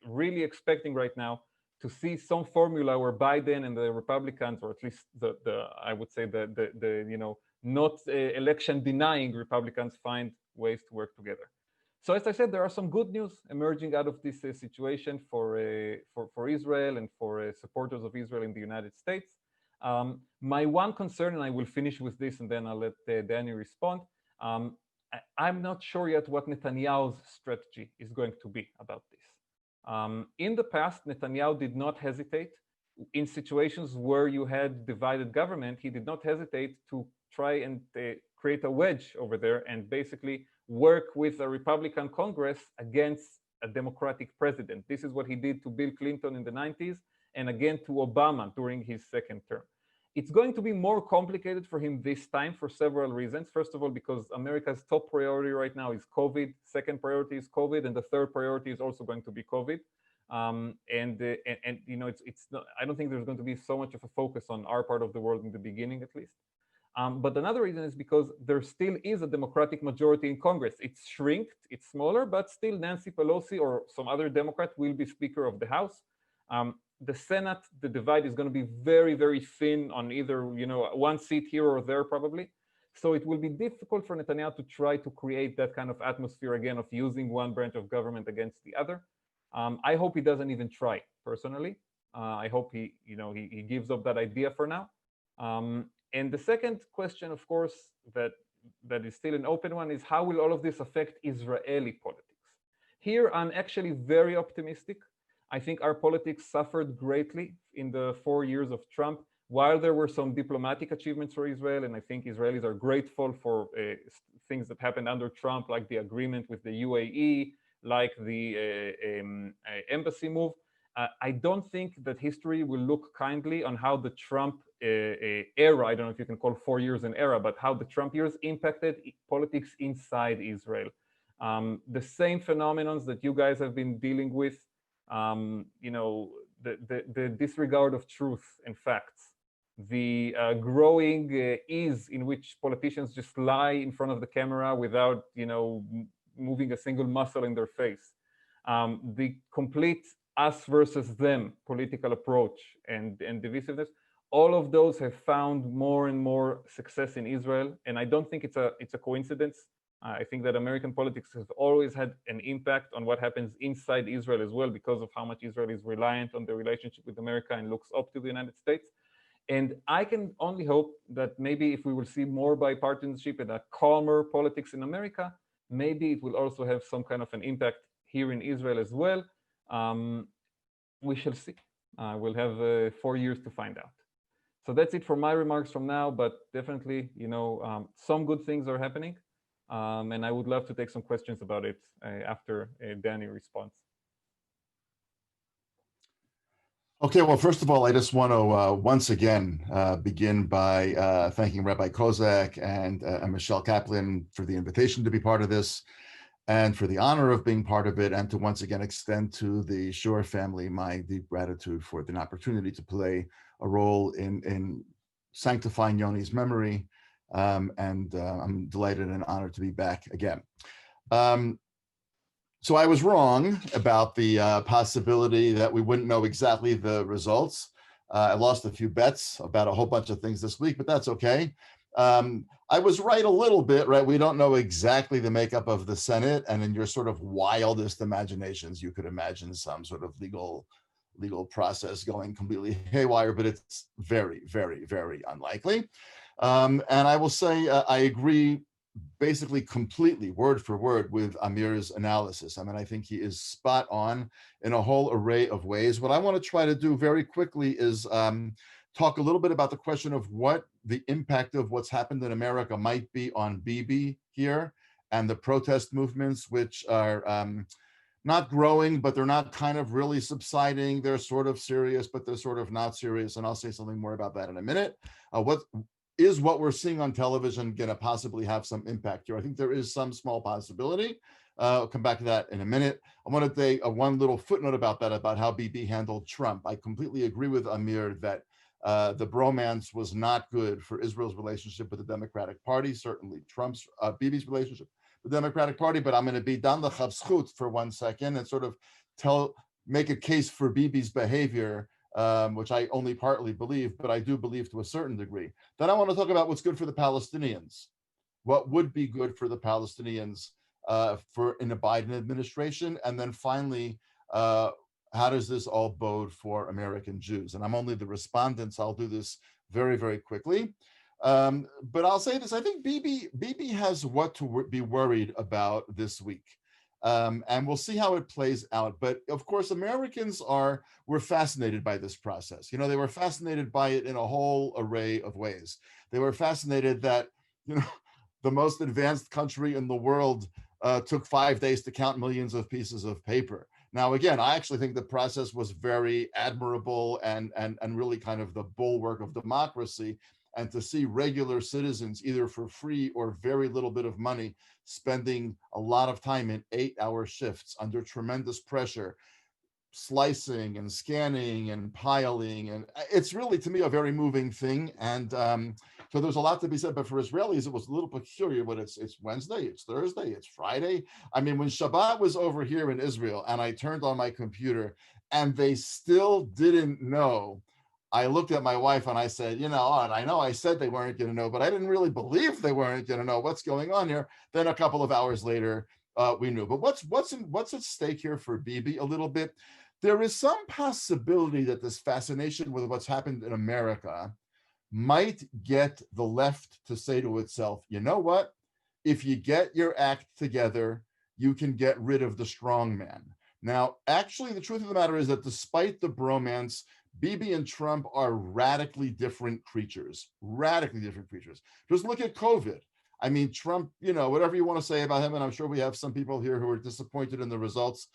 really expecting right now to see some formula where Biden and the Republicans, or at least I would say the not election denying Republicans, find ways to work together. So as I said, there are some good news emerging out of this situation for Israel and for supporters of Israel in the United States. My one concern, and I will finish with this and then I'll let Danny respond. I'm not sure yet what Netanyahu's strategy is going to be about this. In the past, Netanyahu did not hesitate in situations where you had divided government. He did not hesitate to try and create a wedge over there and basically work with a Republican Congress against a Democratic president. This is what he did to Bill Clinton in the 90s and again to Obama during his second term. It's going to be more complicated for him this time for several reasons. First of all, because America's top priority right now is COVID. Second priority is COVID, and the third priority is also going to be COVID. It's not, I don't think there's going to be so much of a focus on our part of the world in the beginning, at least. But another reason is because there still is a Democratic majority in Congress. It's shrinked, it's smaller, but still Nancy Pelosi or some other Democrat will be Speaker of the House. The Senate, the divide is going to be very, very thin on either, one seat here or there probably. So it will be difficult for Netanyahu to try to create that kind of atmosphere again of using one branch of government against the other. I hope he doesn't even try personally. I hope he gives up that idea for now. And the second question, of course, that is still an open one is how will all of this affect Israeli politics? Here, I'm actually very optimistic. I think our politics suffered greatly in the 4 years of Trump. While there were some diplomatic achievements for Israel, and I think Israelis are grateful for things that happened under Trump, like the agreement with the UAE, like the embassy move, I don't think that history will look kindly on how the Trump era, I don't know if you can call 4 years an era, but how the Trump years impacted politics inside Israel. The same phenomenons that you guys have been dealing with, the disregard of truth and facts, the growing ease in which politicians just lie in front of the camera without, moving a single muscle in their face, the complete us versus them political approach and divisiveness, all of those have found more and more success in Israel, and I don't think it's a coincidence. I think that American politics has always had an impact on what happens inside Israel as well, because of how much Israel is reliant on the relationship with America and looks up to the United States. And I can only hope that maybe if we will see more bipartisanship and a calmer politics in America, maybe it will also have some kind of an impact here in Israel as well. We shall see. We'll have 4 years to find out. So that's it for my remarks from now, but definitely, some good things are happening. And I would love to take some questions about it after Danny responds. Okay, well, first of all, I just want to once again begin by thanking Rabbi Kosak and Michelle Kaplan for the invitation to be part of this and for the honor of being part of it, and to once again extend to the Suher family my deep gratitude for the opportunity to play a role in sanctifying Yoni's memory. And I'm delighted and honored to be back again. So I was wrong about the possibility that we wouldn't know exactly the results. I lost a few bets about a whole bunch of things this week, but that's okay. I was right a little bit, right? We don't know exactly the makeup of the Senate, and in your sort of wildest imaginations, you could imagine some sort of legal process going completely haywire, but it's very, very, very unlikely. And I will say I agree basically completely word for word with Amir's analysis. I mean, I think he is spot on in a whole array of ways. What I want to try to do very quickly is talk a little bit about the question of what the impact of what's happened in America might be on Bibi here and the protest movements, which are not growing, but they're not kind of really subsiding. They're sort of serious, but they're sort of not serious. And I'll say something more about that in a minute. What we're seeing on television going to possibly have some impact here? I think there is some small possibility. I'll come back to that in a minute. I want to say one little footnote about that, about how Bibi handled Trump. I completely agree with Amir that the bromance was not good for Israel's relationship with the Democratic Party, certainly Bibi's relationship with the Democratic Party, but I'm going to be dan l'chavzchut for 1 second and sort of make a case for Bibi's behavior, which I only partly believe, but I do believe to a certain degree. Then I want to talk about what's good for the Palestinians. What would be good for the Palestinians in a Biden administration? And then finally, how does this all bode for American Jews? And I'm only the respondent, so I'll do this very, very quickly. But I'll say this, I think Bibi has what to be worried about this week. And we'll see how it plays out. But of course, Americans were fascinated by this process. They were fascinated by it in a whole array of ways. They were fascinated that, the most advanced country in the world took 5 days to count millions of pieces of paper. Now, again, I actually think the process was very admirable and really kind of the bulwark of democracy. And to see regular citizens, either for free or very little bit of money, spending a lot of time in 8-hour shifts under tremendous pressure, slicing and scanning and piling. And it's really, to me, a very moving thing. And so there's a lot to be said. But for Israelis, it was a little peculiar. But it's Wednesday, it's Thursday, it's Friday. I mean, when Shabbat was over here in Israel and I turned on my computer and they still didn't know, I looked at my wife and I said, I know I said they weren't going to know, but I didn't really believe they weren't going to know what's going on here. Then a couple of hours later, we knew. But what's at stake here for Bibi a little bit? There is some possibility that this fascination with what's happened in America might get the left to say to itself, you know what? If you get your act together, you can get rid of the strong man. Now, actually, the truth of the matter is that despite the bromance, Bibi and Trump are radically different creatures. Just look at COVID. I mean, Trump, whatever you want to say about him, and I'm sure we have some people here who are disappointed in the results,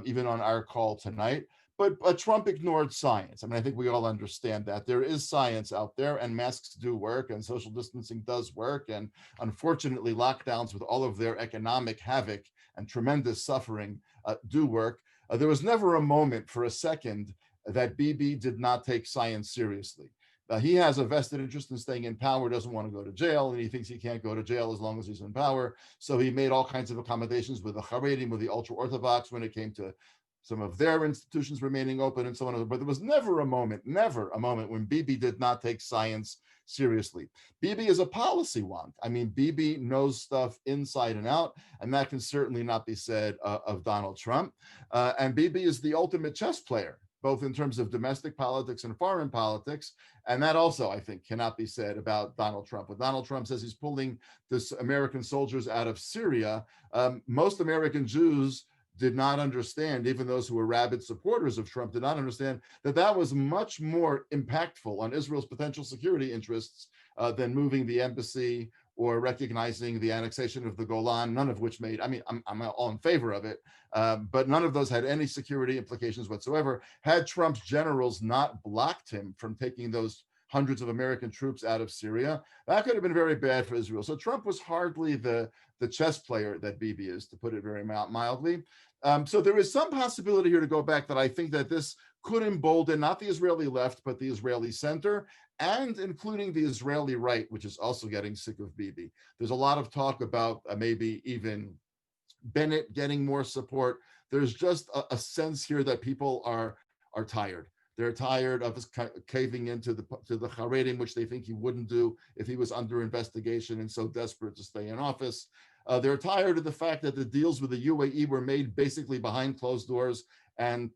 even on our call tonight. But Trump ignored science. I mean, I think we all understand that. There is science out there, and masks do work, and social distancing does work. And unfortunately, lockdowns with all of their economic havoc and tremendous suffering do work. There was never a moment for a second that Bibi did not take science seriously. He has a vested interest in staying in power, doesn't want to go to jail, and he thinks he can't go to jail as long as he's in power. So he made all kinds of accommodations with the Haredim, with the ultra-Orthodox when it came to some of their institutions remaining open and so on. But there was never a moment when Bibi did not take science seriously. Bibi is a policy wonk. I mean, Bibi knows stuff inside and out, and that can certainly not be said of Donald Trump. And Bibi is the ultimate chess player. both in terms of domestic politics and foreign politics. And that also, I think, cannot be said about Donald Trump. When Donald Trump says he's pulling this American soldiers out of Syria, most American Jews did not understand, even those who were rabid supporters of Trump did not understand that that was much more impactful on Israel's potential security interests than moving the embassy or recognizing the annexation of the Golan, none of which made, I mean, I'm all in favor of it, but none of those had any security implications whatsoever. Had Trump's generals not blocked him from taking those hundreds of American troops out of Syria, that could have been very bad for Israel. So Trump was hardly the chess player that Bibi is, to put it very mildly. So there is some possibility here to go back that I think that this could embolden not the Israeli left, but the Israeli center, and including the Israeli right, which is also getting sick of Bibi. There's a lot of talk about maybe even Bennett getting more support. There's just a sense here that people are tired. They're tired of his caving into the Haredim, which they think he wouldn't do if he was under investigation and so desperate to stay in office. They're tired of the fact that the deals with the UAE were made basically behind closed doors, and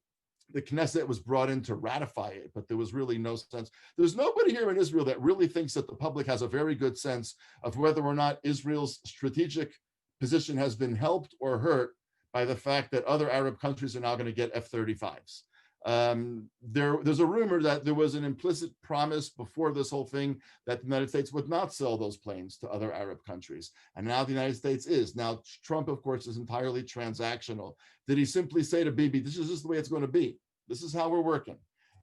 the Knesset was brought in to ratify it, but there was really no sense. There's nobody here in Israel that really thinks that the public has a very good sense of whether or not Israel's strategic position has been helped or hurt by the fact that other Arab countries are now going to get F-35s. There's a rumor that there was an implicit promise before this whole thing that the United States would not sell those planes to other Arab countries. And now the United States is. Now, Trump, of course, is entirely transactional. Did he simply say to Bibi, this is just the way it's going to be? This is how we're working.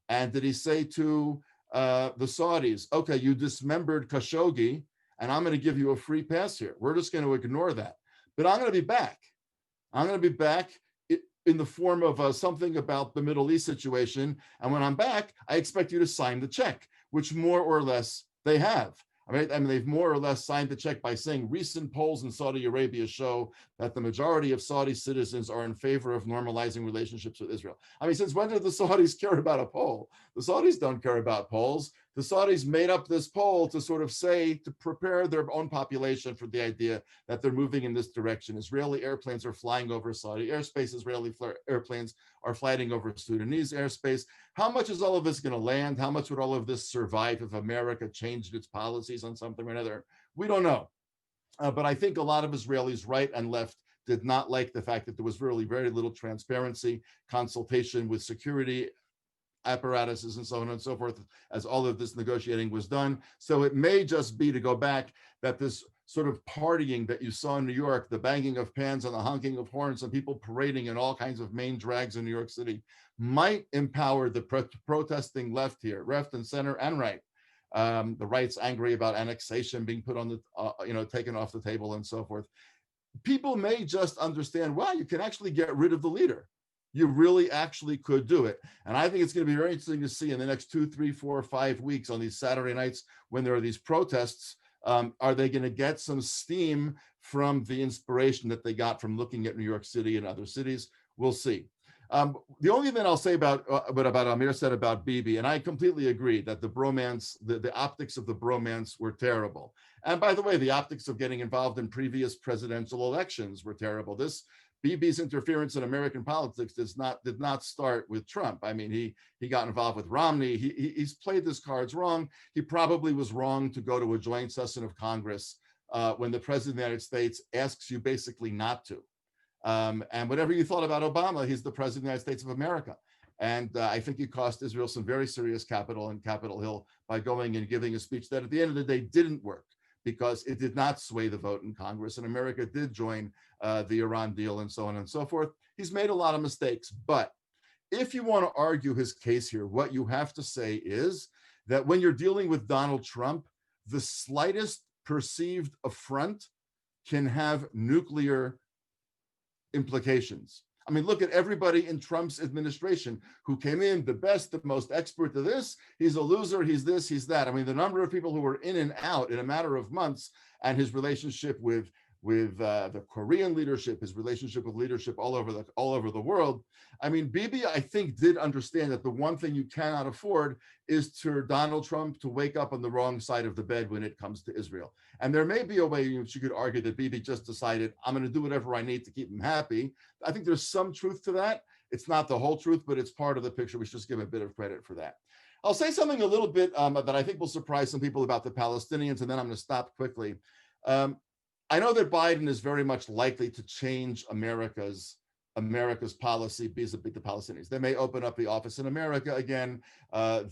And did he say to the Saudis, okay, you dismembered Khashoggi, and I'm going to give you a free pass here. We're just going to ignore that. But I'm going to be back. I'm going to be back in the form of something about the Middle East situation. And when I'm back, I expect you to sign the check, which more or less they have. I mean, they've more or less signed the check by saying recent polls in Saudi Arabia show that the majority of Saudi citizens are in favor of normalizing relationships with Israel. I mean, since when did the Saudis care about a poll? The Saudis don't care about polls. The Saudis made up this poll to sort of say, to prepare their own population for the idea that they're moving in this direction. Israeli airplanes are flying over Saudi airspace. Israeli airplanes are flying over Sudanese airspace. How much is all of this going to land? How much would all of this survive if America changed its policies on something or another? We don't know. But I think a lot of Israelis, right and left, did not like the fact that there was really very little transparency, consultation with security apparatuses and so on and so forth as all of this negotiating was done. So it may just be, to go back, that this sort of partying that you saw in New York, the banging of pans and the honking of horns and people parading in all kinds of main drags in New York City, might empower the protesting left here, left and center and right. The right's angry about annexation being put on the, taken off the table and so forth. People may just understand, wow, you can actually get rid of the leader. You really actually could do it. And I think it's going to be very interesting to see in the next 2, 3, 4, 5 weeks on these Saturday nights when there are these protests, are they going to get some steam from the inspiration that they got from looking at New York City and other cities? We'll see. The only thing I'll say about what Amir said about Bibi, and I completely agree that the bromance, the optics of the bromance were terrible. And by the way, the optics of getting involved in previous presidential elections were terrible. Bibi's interference in American politics did not start with Trump. I mean, he got involved with Romney. He's played his cards wrong. He probably was wrong to go to a joint session of Congress when the president of the United States asks you basically not to. And whatever you thought about Obama, he's the president of the United States of America. And I think he cost Israel some very serious capital on Capitol Hill by going and giving a speech that at the end of the day didn't work, because it did not sway the vote in Congress, and America did join the Iran deal and so on and so forth. He's made a lot of mistakes, but if you want to argue his case here, what you have to say is that when you're dealing with Donald Trump, the slightest perceived affront can have nuclear implications. I mean, look at everybody in Trump's administration who came in, the best, the most expert to this. He's a loser, he's this, he's that. I mean, the number of people who were in and out in a matter of months, and his relationship with the Korean leadership, his relationship with leadership all over the world. I mean, Bibi, I think, did understand that the one thing you cannot afford is for Donald Trump to wake up on the wrong side of the bed when it comes to Israel. And there may be a way in which you could argue that Bibi just decided, I'm going to do whatever I need to keep him happy. I think there's some truth to that. It's not the whole truth, but it's part of the picture. We should just give a bit of credit for that. I'll say something a little bit that I think will surprise some people about the Palestinians, and then I'm going to stop quickly. I know that Biden is very much likely to change America's policy vis-a-vis the Palestinians. They may open up the office in America again.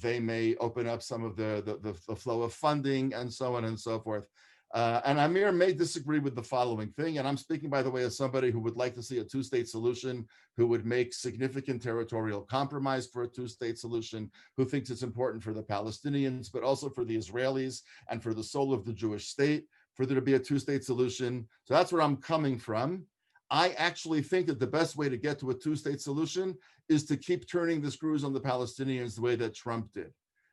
They may open up some of the flow of funding and so on and so forth. And Amir may disagree with the following thing, and I'm speaking, by the way, as somebody who would like to see a two-state solution, who would make significant territorial compromise for a two-state solution, who thinks it's important for the Palestinians, but also for the Israelis and for the soul of the Jewish state, for there to be a two-state solution. So that's where I'm coming from. I actually think that the best way to get to a two-state solution is to keep turning the screws on the Palestinians the way that Trump did.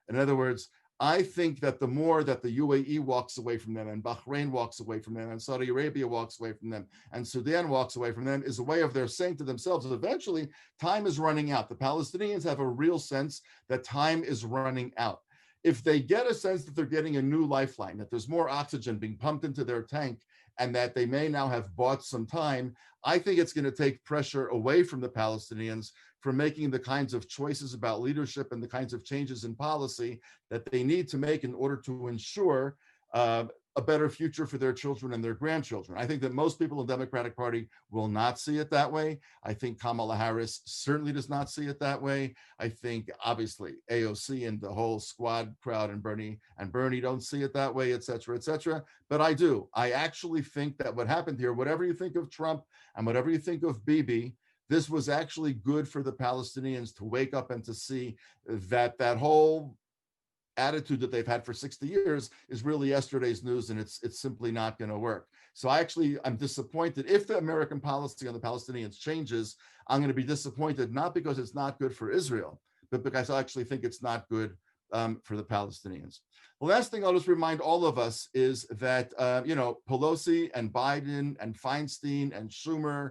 In other words, I think that the more that the UAE walks away from them, and Bahrain walks away from them, and Saudi Arabia walks away from them, and Sudan walks away from them, is a way of their saying to themselves, eventually time is running out. The Palestinians have a real sense that time is running out. If they get a sense that they're getting a new lifeline, that there's more oxygen being pumped into their tank, and that they may now have bought some time, I think it's going to take pressure away from the Palestinians from making the kinds of choices about leadership and the kinds of changes in policy that they need to make in order to ensure a better future for their children and their grandchildren. I think that most people in the Democratic Party will not see it that way. I think Kamala Harris certainly does not see it that way. I think obviously AOC and the whole squad crowd and Bernie don't see it that way, et cetera, et cetera. But I do. I actually think that what happened here, whatever you think of Trump and whatever you think of Bibi, this was actually good for the Palestinians to wake up and to see that that whole attitude that they've had for 60 years is really yesterday's news, and it's simply not going to work. So I'm disappointed if the American policy on the Palestinians changes. I'm going to be disappointed, not because it's not good for Israel, but because I actually think it's not good for the Palestinians. The last thing I'll just remind all of us is that, Pelosi and Biden and Feinstein and Schumer,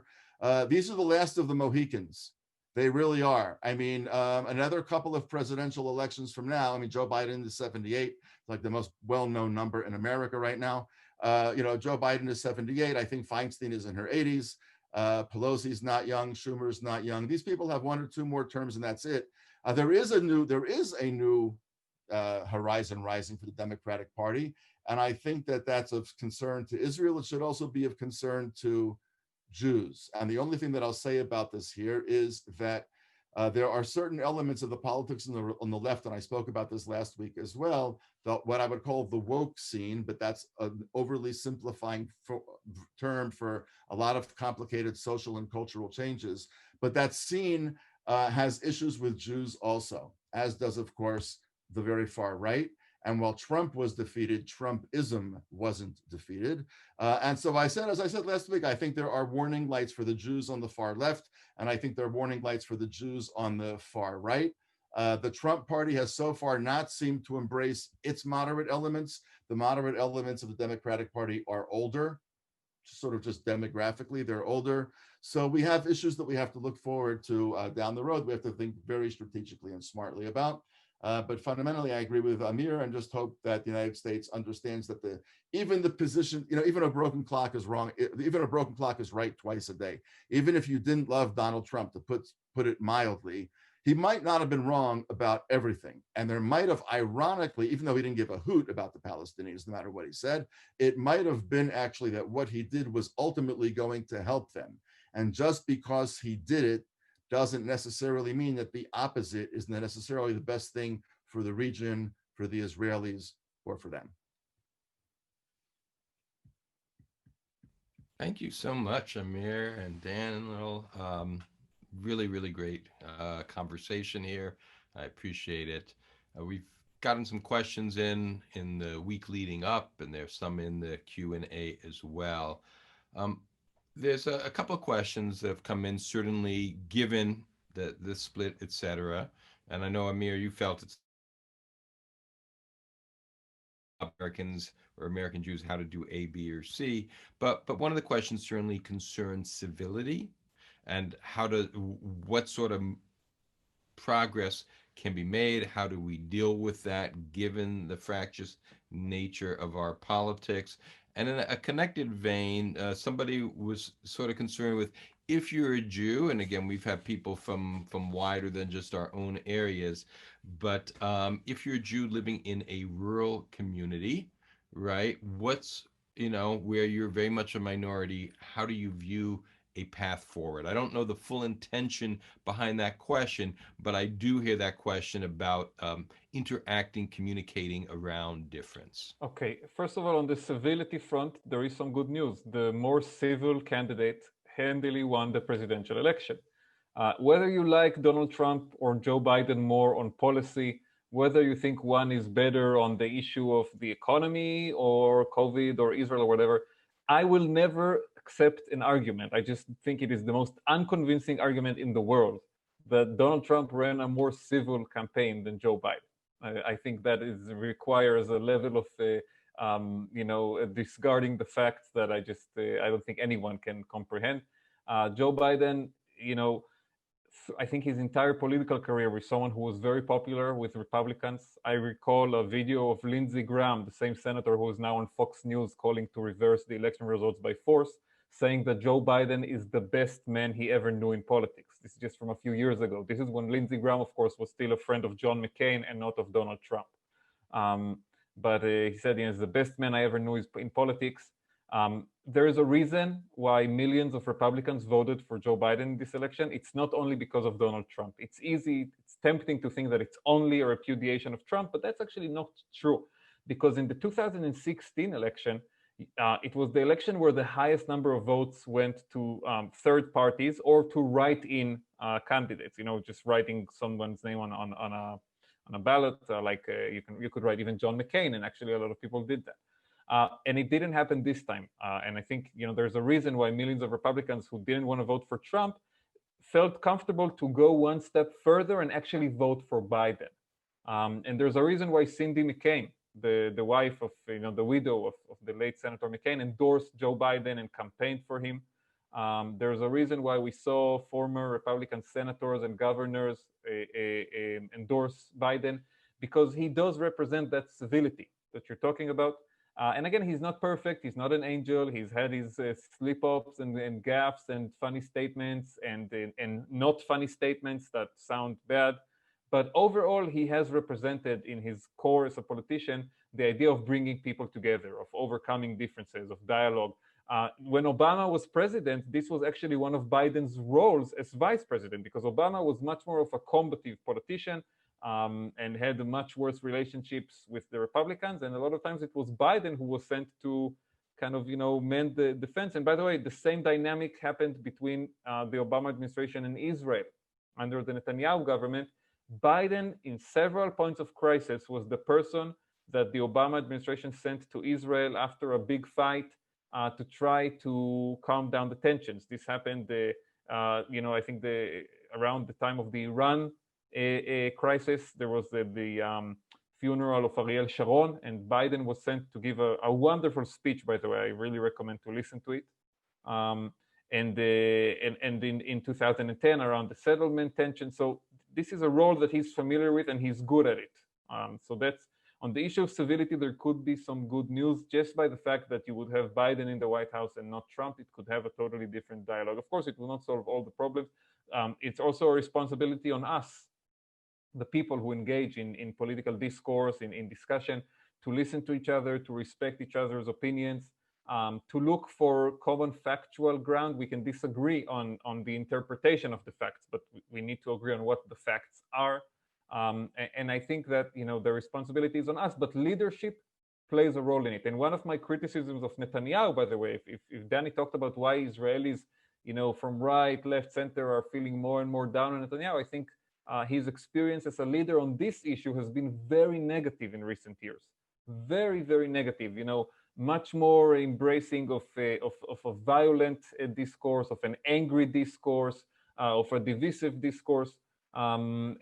these are the last of the Mohicans. They really are. I mean, another couple of presidential elections from now, I mean, Joe Biden is 78, like the most well-known number in America right now. Joe Biden is 78. I think Feinstein is in her 80s. Pelosi's not young. Schumer's not young. These people have one or two more terms, and that's it. There is a new horizon rising for the Democratic Party, and I think that that's of concern to Israel. It should also be of concern to Jews. And the only thing that I'll say about this here is that there are certain elements of the politics on the left, and I spoke about this last week as well, what I would call the woke scene, but that's an overly simplifying term for a lot of complicated social and cultural changes. But that scene has issues with Jews also, as does, of course, the very far right. And while Trump was defeated, Trumpism wasn't defeated. And so as I said last week, I think there are warning lights for the Jews on the far left, and I think there are warning lights for the Jews on the far right. The Trump party has so far not seemed to embrace its moderate elements. The moderate elements of the Democratic Party are older, sort of just demographically, they're older. So we have issues that we have to look forward to down the road. We have to think very strategically and smartly about. But fundamentally, I agree with Amir and just hope that the United States understands that even the position, even a broken clock is wrong. Even a broken clock is right twice a day. Even if you didn't love Donald Trump, to put it mildly, he might not have been wrong about everything. And there might have, ironically, even though he didn't give a hoot about the Palestinians, no matter what he said, it might have been actually that what he did was ultimately going to help them. And just because he did it doesn't necessarily mean that the opposite is necessarily the best thing for the region, for the Israelis, or for them. Thank you so much, Amir and Daniel. Really, really great conversation here. I appreciate it. We've gotten some questions in the week leading up, and there's some in the Q&A as well. There's a couple of questions that have come in, certainly given the split, etc. And I know, Amir, you felt it's Americans or American Jews how to do A, B, or C. But one of the questions certainly concerns civility and what sort of progress can be made. How do we deal with that given the fractious nature of our politics? And in a connected vein, somebody was sort of concerned with if you're a Jew, and again, we've had people from wider than just our own areas, but if you're a Jew living in a rural community, right? What's, where you're very much a minority, how do you view a path forward? I don't know the full intention behind that question, but I do hear that question about interacting, communicating around difference. Okay, first of all, on the civility front, there is some good news. The more civil candidate handily won the presidential election. Whether you like Donald Trump or Joe Biden more on policy, whether you think one is better on the issue of the economy or COVID or Israel or whatever, I will never accept an argument. I just think it is the most unconvincing argument in the world that Donald Trump ran a more civil campaign than Joe Biden. I think that requires a level of discarding the facts that I don't think anyone can comprehend. Joe Biden, I think his entire political career was someone who was very popular with Republicans. I recall a video of Lindsey Graham, the same senator who is now on Fox News, calling to reverse the election results by force, saying that Joe Biden is the best man he ever knew in politics. This is just from a few years ago. This is when Lindsey Graham, of course, was still a friend of John McCain and not of Donald Trump. But he said he is the best man I ever knew in politics. There is a reason why millions of Republicans voted for Joe Biden in this election. It's not only because of Donald Trump. It's tempting to think that it's only a repudiation of Trump, but that's actually not true. Because in the 2016 election, it was the election where the highest number of votes went to third parties or to write-in candidates. Just writing someone's name on a ballot. You could write even John McCain, and actually a lot of people did that. And it didn't happen this time. And I think there's a reason why millions of Republicans who didn't want to vote for Trump felt comfortable to go one step further and actually vote for Biden. And there's a reason why Cindy McCain, the wife of the widow of the late Senator McCain, endorsed Joe Biden and campaigned for him. There's a reason why we saw former Republican senators and governors endorse Biden, because he does represent that civility that you're talking about. And again, he's not perfect. He's not an angel. He's had his slip-ups and gaffes and funny statements and not funny statements that sound bad. But overall, he has represented in his core as a politician the idea of bringing people together, of overcoming differences, of dialogue. When Obama was president, this was actually one of Biden's roles as vice president, because Obama was much more of a combative politician and had much worse relationships with the Republicans. And a lot of times it was Biden who was sent to kind of, mend the defense. And by the way, the same dynamic happened between the Obama administration and Israel. Under the Netanyahu government, Biden, in several points of crisis, was the person that the Obama administration sent to Israel after a big fight to try to calm down the tensions. This happened, I think around the time of the Iran crisis. There was the funeral of Ariel Sharon, and Biden was sent to give a wonderful speech, by the way. I really recommend to listen to it. And in 2010, around the settlement tension. So this is a role that he's familiar with and he's good at it. So that's on the issue of civility. There could be some good news just by the fact that you would have Biden in the White House and not Trump. It could have a totally different dialogue. Of course, it will not solve all the problems. It's also a responsibility on us, the people who engage in political discourse, in discussion, to listen to each other, to respect each other's opinions, to look for common factual ground. We can disagree on the interpretation of the facts, but we need to agree on what the facts are. And I think that the responsibility is on us, but leadership plays a role in it. And one of my criticisms of Netanyahu, by the way, if Danny talked about why Israelis, from right, left, center are feeling more and more down on Netanyahu, I think his experience as a leader on this issue has been very negative in recent years. Very, very negative. Much more embracing of a violent discourse, of an angry discourse, of a divisive discourse. And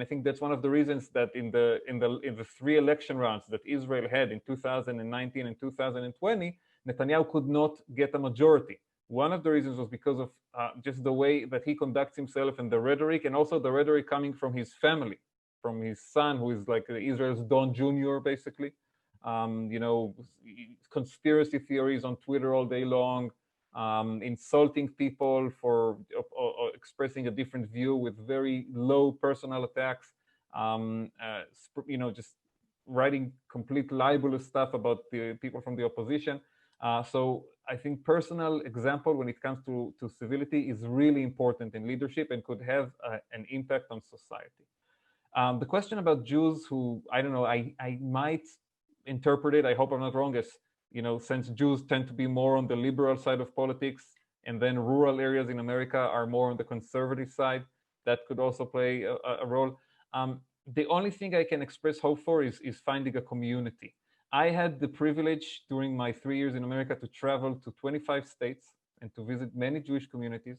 I think that's one of the reasons that in the three election rounds that Israel had in 2019 and 2020, Netanyahu could not get a majority. One of the reasons was because of just the way that he conducts himself and the rhetoric, and also the rhetoric coming from his family, from his son, who is like Israel's Don Jr., basically. Conspiracy theories on Twitter all day long, insulting people for expressing a different view with very low personal attacks, just writing complete libelous stuff about the people from the opposition. So I think personal example when it comes to civility is really important in leadership and could have an impact on society. The question about Jews who, I don't know, I might interpret it, I hope I'm not wrong, as, since Jews tend to be more on the liberal side of politics, and then rural areas in America are more on the conservative side, that could also play a role. The only thing I can express hope for is finding a community. I had the privilege during my 3 years in America to travel to 25 states and to visit many Jewish communities,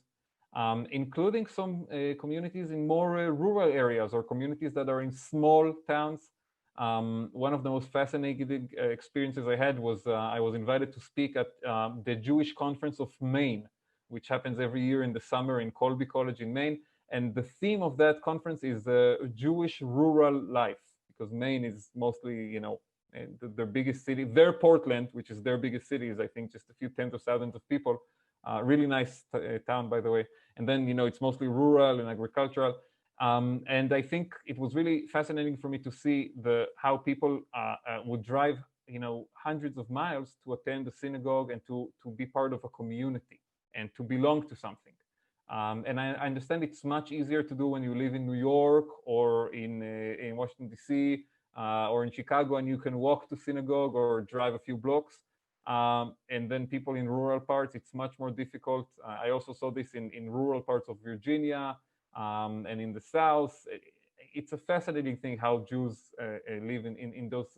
including some communities in more rural areas or communities that are in small towns. One of the most fascinating experiences I had was I was invited to speak at the Jewish Conference of Maine, which happens every year in the summer in Colby College in Maine. And the theme of that conference is Jewish rural life, because Maine is mostly, their biggest city. Their Portland, which is their biggest city, is I think just a few tens of thousands of people. Really nice town, by the way. And then, it's mostly rural and agricultural. And I think it was really fascinating for me to see how people would drive, hundreds of miles to attend a synagogue and to be part of a community and to belong to something. And I understand it's much easier to do when you live in New York or in Washington, D.C., or in Chicago, and you can walk to synagogue or drive a few blocks. And then people in rural parts, it's much more difficult. I also saw this in rural parts of Virginia and in the South. It's a fascinating thing how Jews live in those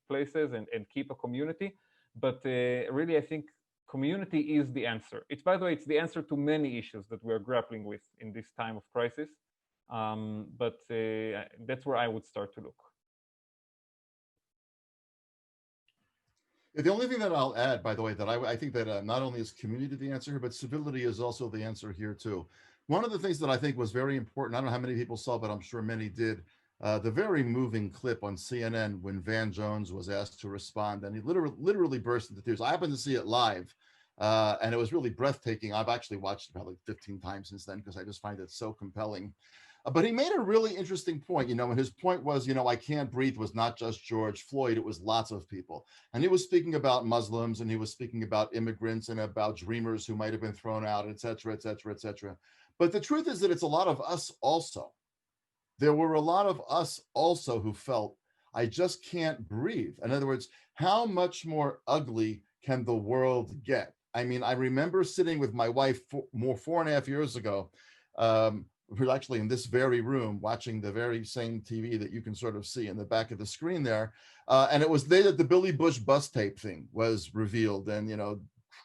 places and keep a community. But really, I think community is the answer. By the way, it's the answer to many issues that we're grappling with in this time of crisis. But that's where I would start to look. The only thing that I'll add, by the way, that I think that not only is community the answer here, but civility is also the answer here too. One of the things that I think was very important, I don't know how many people saw, but I'm sure many did, the very moving clip on CNN when Van Jones was asked to respond, and he literally burst into tears. I happened to see it live, and it was really breathtaking. I've actually watched it probably 15 times since then because I just find it so compelling. But he made a really interesting point, and his point was, I can't breathe was not just George Floyd, it was lots of people. And he was speaking about Muslims, and he was speaking about immigrants and about dreamers who might have been thrown out, et cetera, et cetera, et cetera. But the truth is that it's a lot of us also. There were a lot of us also who felt, I just can't breathe. In other words, how much more ugly can the world get? I mean, I remember sitting with my wife 4.5 years ago. We're actually in this very room watching the very same TV that you can sort of see in the back of the screen there. And it was there that the Billy Bush bus tape thing was revealed, and,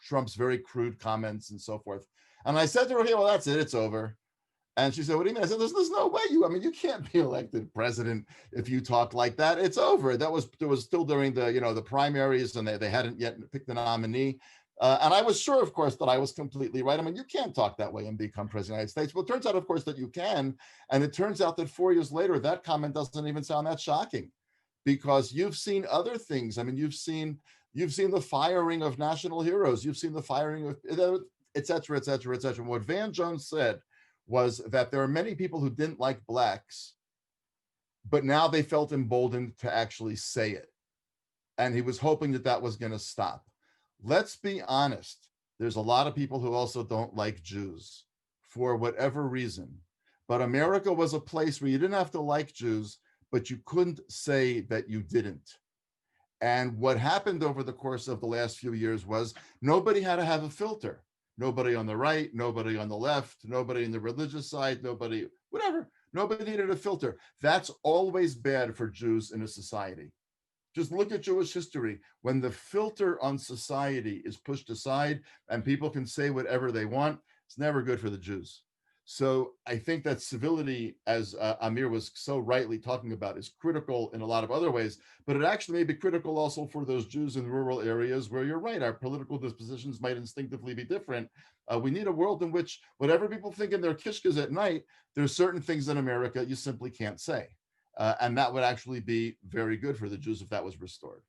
Trump's very crude comments and so forth. And I said to her, hey, well, that's it, it's over. And she said, what do you mean? I said, there's no way you can't be elected president if you talk like that. It's over. It was still during the, the primaries, and they hadn't yet picked the nominee. And I was sure, of course, that I was completely right. I mean, you can't talk that way and become president of the United States. Well, it turns out, of course, that you can. And it turns out that 4 years later, that comment doesn't even sound that shocking, because you've seen other things. I mean, you've seen the firing of national heroes. You've seen the firing of, et cetera, et cetera, et cetera. What Van Jones said was that there are many people who didn't like blacks, but now they felt emboldened to actually say it. And he was hoping that that was going to stop. Let's be honest. There's a lot of people who also don't like Jews for whatever reason. But America was a place where you didn't have to like Jews, but you couldn't say that you didn't. And what happened over the course of the last few years was nobody had to have a filter. Nobody on the right, nobody on the left, nobody in the religious side, nobody, whatever. Nobody needed a filter. That's always bad for Jews in a society. Just look at Jewish history. When the filter on society is pushed aside and people can say whatever they want, it's never good for the Jews. So I think that civility, as Amir was so rightly talking about, is critical in a lot of other ways, but it actually may be critical also for those Jews in rural areas where you're right, our political dispositions might instinctively be different. We need a world in which whatever people think in their kishkas at night, there's certain things in America you simply can't say. And that would actually be very good for the Jews if that was restored.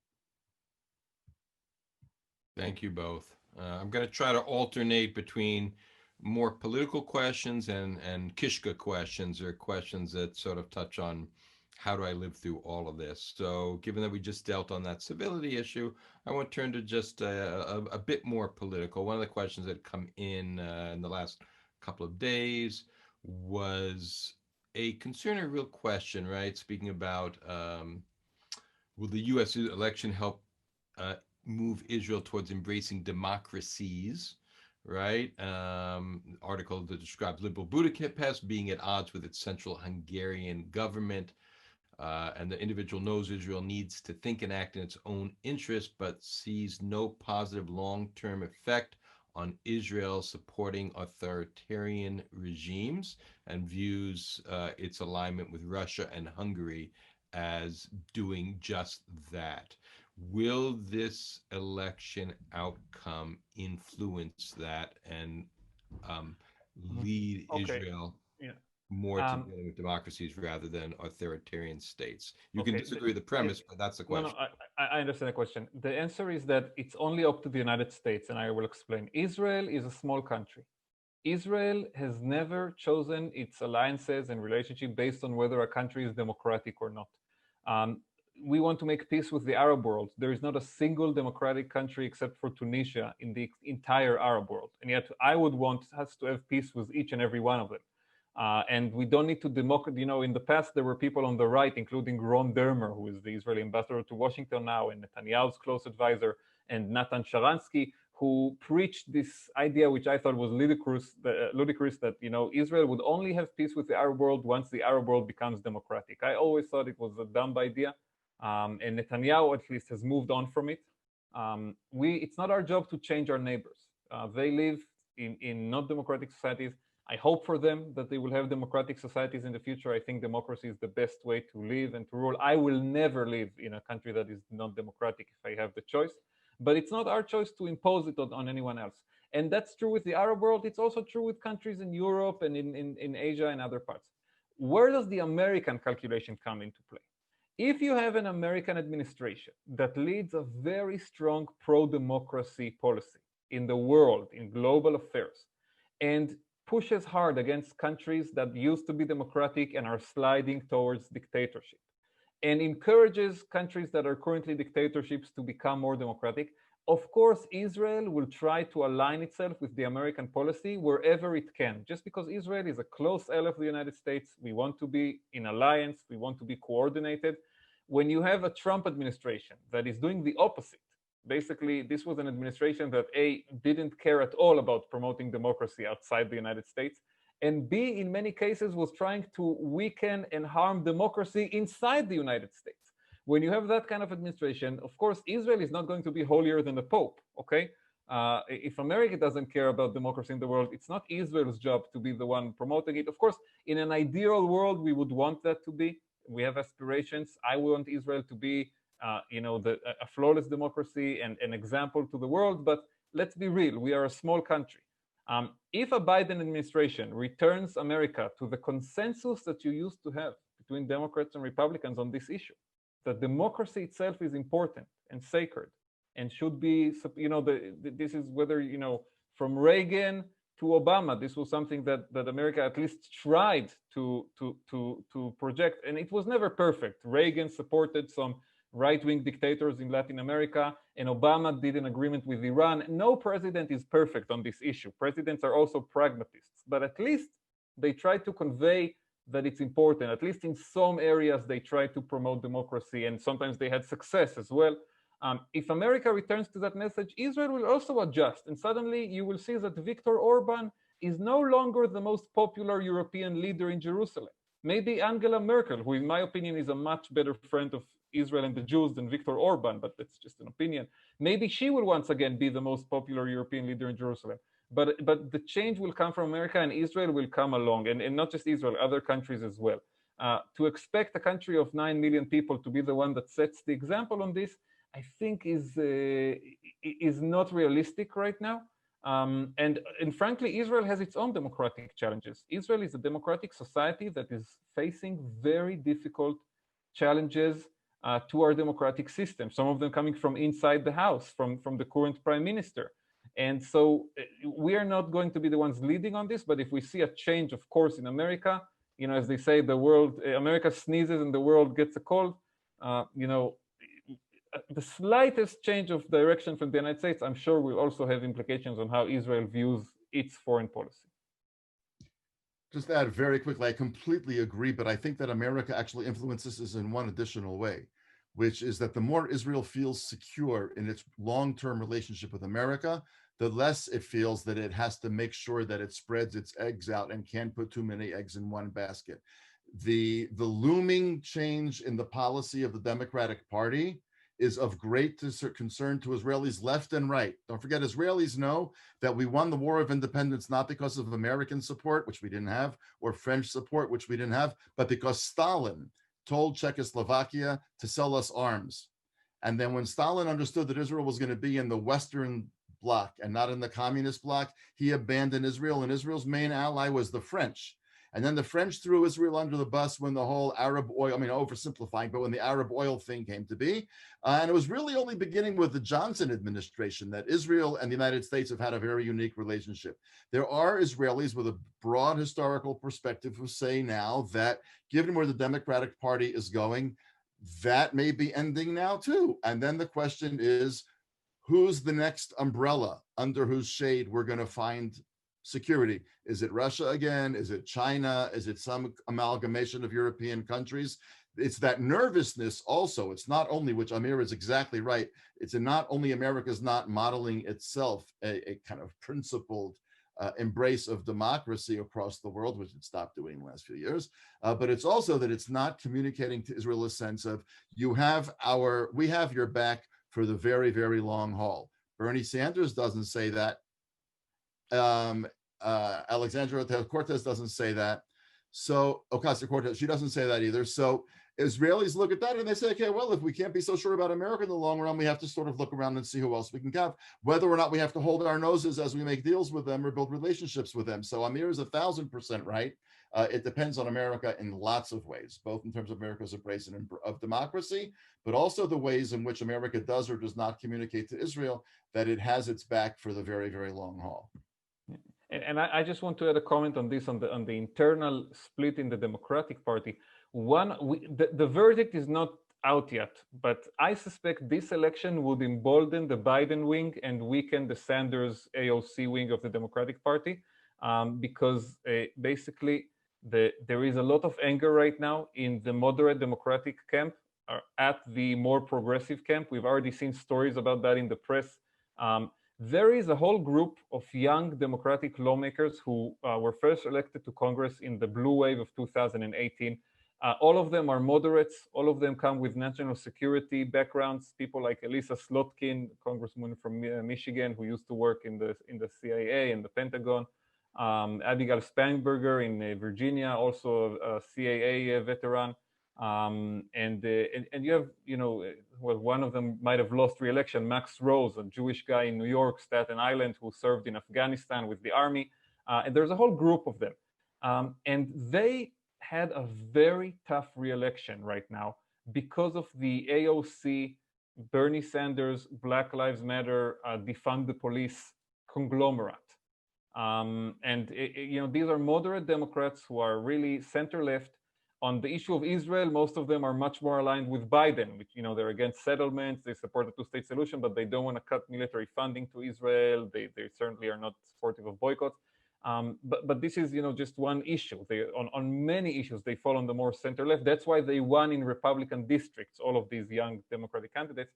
Thank you both. I'm going to try to alternate between more political questions and kishka questions, or questions that sort of touch on how do I live through all of this. So given that we just dealt on that civility issue, I want to turn to just a bit more political. One of the questions that come in the last couple of days was a concern, a real question, right? Speaking about will the U.S. election help uh, move Israel towards embracing democracies, right? Article that describes liberal Budapest being at odds with its central Hungarian government. And the individual knows Israel needs to think and act in its own interest, but sees no positive long term effect on Israel supporting authoritarian regimes, and views its alignment with Russia and Hungary as doing just that. Will this election outcome influence that and um, Mhm. lead Okay. Israel Yeah. more to Um, dealing with democracies rather than authoritarian states? You can okay. disagree with the premise, but that's the No, no, question. I understand the question. The answer is that it's only up to the United States, and I will explain. Israel is a small country. Israel has never chosen its alliances and relationship based on whether a country is democratic or not. Um, we want to make peace with the Arab world. There is not a single democratic country except for Tunisia in the entire Arab world, and yet I would want us to have peace with each and every one of them. And we don't need to democratize. You know, in the past there were people on the right, including Ron Dermer, who is the Israeli ambassador to Washington now, and Netanyahu's close advisor, and Natan Sharansky, who preached this idea, which I thought was ludicrous, that Israel would only have peace with the Arab world once the Arab world becomes democratic. I always thought it was a dumb idea, and Netanyahu at least has moved on from it. It's not our job to change our neighbors. They live in not democratic societies. I hope for them that they will have democratic societies in the future. I think democracy is the best way to live and to rule. I will never live in a country that is not democratic if I have the choice, but it's not our choice to impose it on anyone else. And that's true with the Arab world. It's also true with countries in Europe and in Asia and other parts. Where does the American calculation come into play? If you have an American administration that leads a very strong pro-democracy policy in the world, in global affairs, and pushes hard against countries that used to be democratic and are sliding towards dictatorship, and encourages countries that are currently dictatorships to become more democratic, of course, Israel will try to align itself with the American policy wherever it can. Just because Israel is a close ally of the United States, we want to be in alliance, we want to be coordinated. When you have a Trump administration that is doing the opposite, basically, this was an administration that A, didn't care at all about promoting democracy outside the United States, and B, in many cases, was trying to weaken and harm democracy inside the United States. When you have that kind of administration, of course, Israel is not going to be holier than the Pope, okay? If America doesn't care about democracy in the world, it's not Israel's job to be the one promoting it. Of course, in an ideal world, we would want that to be. We have aspirations. I want Israel to be, a flawless democracy and an example to the world. But let's be real, we are a small country. If a Biden administration returns America to the consensus that you used to have between Democrats and Republicans on this issue, that democracy itself is important and sacred and should be, this is whether, from Reagan to Obama, this was something that America at least tried to project, and it was never perfect. Reagan supported some right-wing dictators in Latin America, and Obama did an agreement with Iran. No president is perfect on this issue. Presidents are also pragmatists, but at least they try to convey that it's important. At least in some areas, they try to promote democracy, and sometimes they had success as well. If America returns to that message, Israel will also adjust, and suddenly you will see that Viktor Orban is no longer the most popular European leader in Jerusalem. Maybe Angela Merkel, who in my opinion is a much better friend of Israel and the Jews than Viktor Orban, but that's just an opinion. Maybe she will once again be the most popular European leader in Jerusalem. But the change will come from America, and Israel will come along, and not just Israel, other countries as well. To expect a country of 9 million people to be the one that sets the example on this, I think is not realistic right now. And frankly, Israel has its own democratic challenges. Israel is a democratic society that is facing very difficult challenges to our democratic system, some of them coming from inside the house, from the current prime minister. And so we are not going to be the ones leading on this, but if we see a change, of course, in America, as they say, America sneezes and the world gets a cold, the slightest change of direction from the United States, I'm sure will also have implications on how Israel views its foreign policy. Just to add very quickly, I completely agree, but I think that America actually influences this in one additional way, which is that the more Israel feels secure in its long-term relationship with America, the less it feels that it has to make sure that it spreads its eggs out and can't put too many eggs in one basket. The looming change in the policy of the Democratic Party is of great concern to Israelis left and right. Don't forget, Israelis know that we won the War of Independence not because of American support, which we didn't have, or French support, which we didn't have, but because Stalin told Czechoslovakia to sell us arms. And then when Stalin understood that Israel was going to be in the Western bloc and not in the communist bloc, he abandoned Israel, and Israel's main ally was the French. And then the French threw Israel under the bus when the whole Arab oil, oversimplifying, but when the Arab oil thing came to be. And it was really only beginning with the Johnson administration that Israel and the United States have had a very unique relationship. There are Israelis with a broad historical perspective who say now that given where the Democratic Party is going, that may be ending now too. And then the question is, who's the next umbrella under whose shade we're going to find security? Is it Russia again? Is it China? Is it some amalgamation of European countries? It's that nervousness also. It's not only, which Amir is exactly right, it's not only America's not modeling itself a kind of principled embrace of democracy across the world, which it stopped doing in the last few years, but it's also that it's not communicating to Israel a sense of we have your back for the very, very long haul. Bernie Sanders doesn't say that. Alexandria Cortez doesn't say that. So Ocasio-Cortez, she doesn't say that either. So Israelis look at that and they say, okay, well, if we can't be so sure about America in the long run, we have to sort of look around and see who else we can have, whether or not we have to hold our noses as we make deals with them or build relationships with them. So Amir is 1,000% right. It depends on America in lots of ways, both in terms of America's embrace of democracy, but also the ways in which America does or does not communicate to Israel that it has its back for the very, very long haul. And I just want to add a comment on this, on the internal split in the Democratic Party. The verdict is not out yet, but I suspect this election would embolden the Biden wing and weaken the Sanders AOC wing of the Democratic Party, because basically there is a lot of anger right now in the moderate Democratic camp at the more progressive camp. We've already seen stories about that in the press. There is a whole group of young Democratic lawmakers who were first elected to Congress in the blue wave of 2018. All of them are moderates. All of them come with national security backgrounds. People like Elissa Slotkin, Congresswoman from Michigan, who used to work in the CIA and the Pentagon. Abigail Spanberger in Virginia, also a CAA veteran. And you have, well, one of them might have lost re-election, Max Rose, a Jewish guy in New York, Staten Island, who served in Afghanistan with the army. And there's a whole group of them. And they had a very tough re-election right now because of the AOC, Bernie Sanders, Black Lives Matter, defund the police conglomerate. These are moderate Democrats who are really center-left. On the issue of Israel, most of them are much more aligned with Biden, which, they're against settlements, they support the two-state solution, but they don't want to cut military funding to Israel. They certainly are not supportive of boycotts. But this is, just one issue. On many issues, they fall on the more center-left. That's why they won in Republican districts, all of these young Democratic candidates.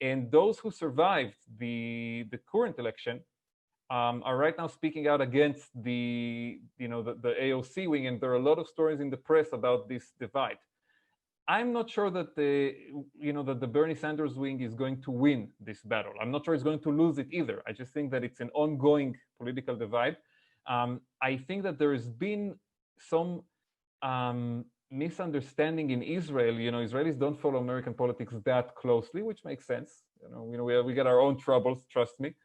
And those who survived the current election are right now speaking out against the AOC wing, and there are a lot of stories in the press about this divide. I'm not sure that the Bernie Sanders wing is going to win this battle. I'm not sure it's going to lose it either. I just think that it's an ongoing political divide. I think that there has been some misunderstanding in Israel. Israelis don't follow American politics that closely, which makes sense. We get our own troubles, trust me.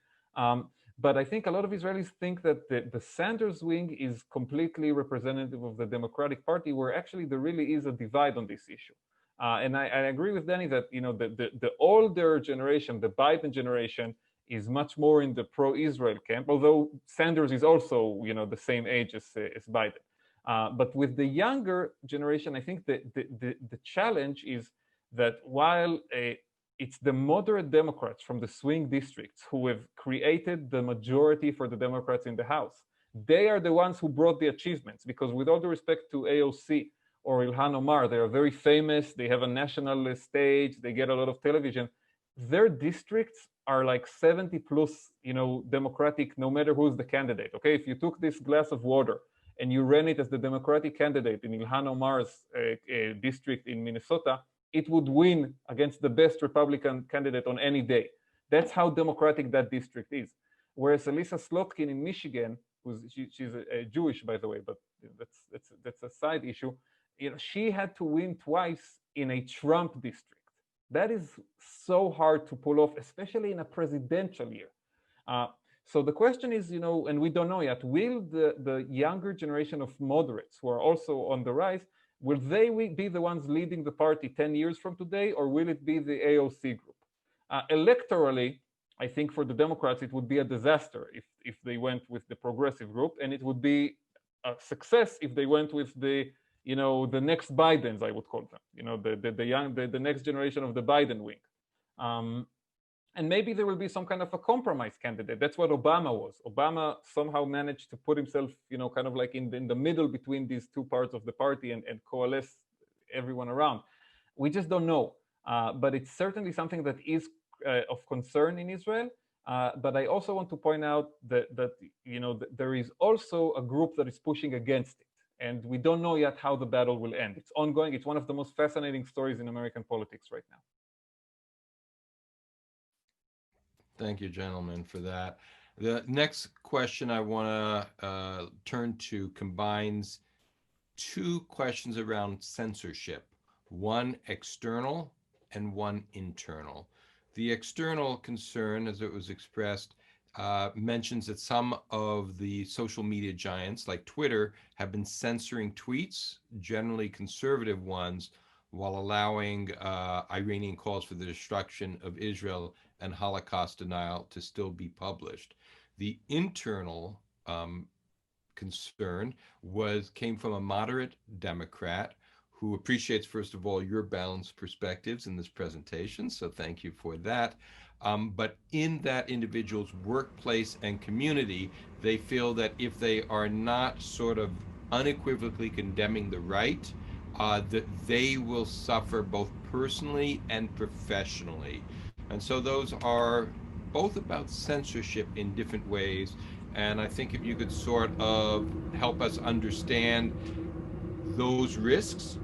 But I think a lot of Israelis think that the Sanders wing is completely representative of the Democratic Party, where actually there really is a divide on this issue. And I agree with Danny that the older generation, the Biden generation, is much more in the pro-Israel camp, although Sanders is also, the same age as Biden. But with the younger generation, I think the challenge is that while it's the moderate Democrats from the swing districts who have created the majority for the Democrats in the House, they are the ones who brought the achievements, because with all due respect to AOC or Ilhan Omar, they are very famous, they have a national stage, they get a lot of television. Their districts are like 70 plus, Democratic, no matter who's the candidate. Okay, if you took this glass of water and you ran it as the Democratic candidate in Ilhan Omar's district in Minnesota, it would win against the best Republican candidate on any day. That's how democratic that district is. Whereas Elisa Slotkin in Michigan, she's a Jewish, by the way, but that's a side issue. She had to win twice in a Trump district. That is so hard to pull off, especially in a presidential year. So the question is, and we don't know yet, will the younger generation of moderates who are also on the rise, will they be the ones leading the party 10 years from today, or will it be the AOC group? Electorally, I think for the Democrats, it would be a disaster if they went with the progressive group, and it would be a success if they went with the next Bidens, I would call them, the next generation of the Biden wing. And maybe there will be some kind of a compromise candidate. That's what Obama was. Obama somehow managed to put himself, kind of like in the middle between these two parts of the party and coalesce everyone around. We just don't know. But it's certainly something that is of concern in Israel. But I also want to point out that there is also a group that is pushing against it. And we don't know yet how the battle will end. It's ongoing. It's one of the most fascinating stories in American politics right now. Thank you, gentlemen, for that. The next question I want to turn to combines two questions around censorship, one external and one internal. The external concern, as it was expressed, mentions that some of the social media giants like Twitter have been censoring tweets, generally conservative ones, while allowing Iranian calls for the destruction of Israel and Holocaust denial to still be published. The internal concern came from a moderate Democrat who appreciates, first of all, your balanced perspectives in this presentation, so thank you for that. But in that individual's workplace and community, they feel that if they are not sort of unequivocally condemning the right, that they will suffer both personally and professionally. And so those are both about censorship in different ways. And I think if you could sort of help us understand those risks,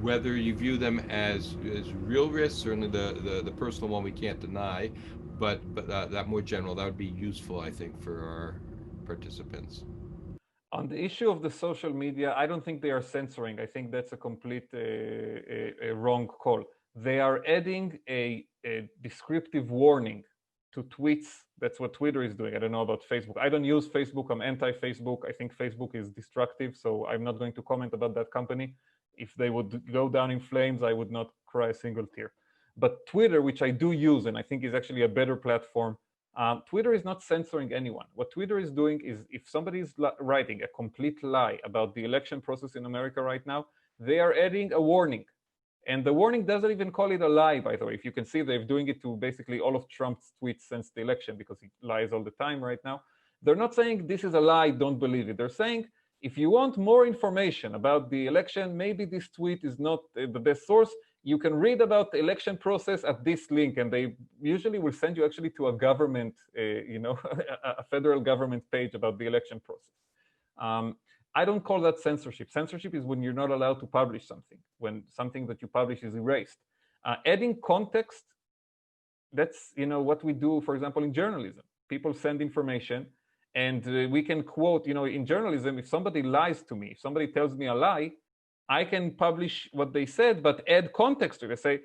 whether you view them as real risks, certainly the personal one we can't deny, but that more general, that would be useful, I think, for our participants. On the issue of the social media, I don't think they are censoring. I think that's a complete a wrong call. They are adding a descriptive warning to tweets. That's what Twitter is doing. I don't know about Facebook. I don't use Facebook. I'm anti-Facebook. I think Facebook is destructive, so I'm not going to comment about that company. If they would go down in flames, I would not cry a single tear. But Twitter, which I do use, and I think is actually a better platform, Twitter is not censoring anyone. What Twitter is doing is, if somebody is writing a complete lie about the election process in America right now, they are adding a warning. And the warning doesn't even call it a lie, by the way. If you can see, they're doing it to basically all of Trump's tweets since the election, because he lies all the time right now. They're not saying this is a lie, don't believe it. They're saying, if you want more information about the election, maybe this tweet is not the best source. You can read about the election process at this link, and they usually will send you actually to a government, a federal government page about the election process. I don't call that censorship. Censorship is when you're not allowed to publish something, when something that you publish is erased. Adding context, that's what we do, for example, in journalism. People send information, and we can quote, in journalism, if somebody lies to me, if somebody tells me a lie, I can publish what they said, but add context to it. I say,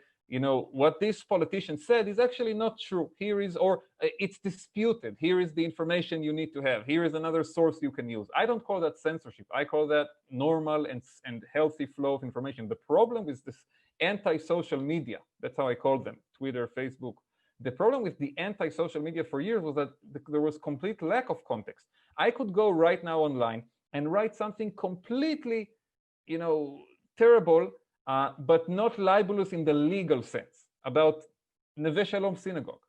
what this politician said is actually not true. Here is, or it's disputed. Here is the information you need to have. Here is another source you can use. I don't call that censorship. I call that normal and healthy flow of information. The problem is this anti-social media. That's how I call them. Twitter, Facebook, The problem with the anti-social media for years was that there was complete lack of context. I could go right now online and write something completely, terrible, but not libelous in the legal sense about Neveh Shalom synagogue.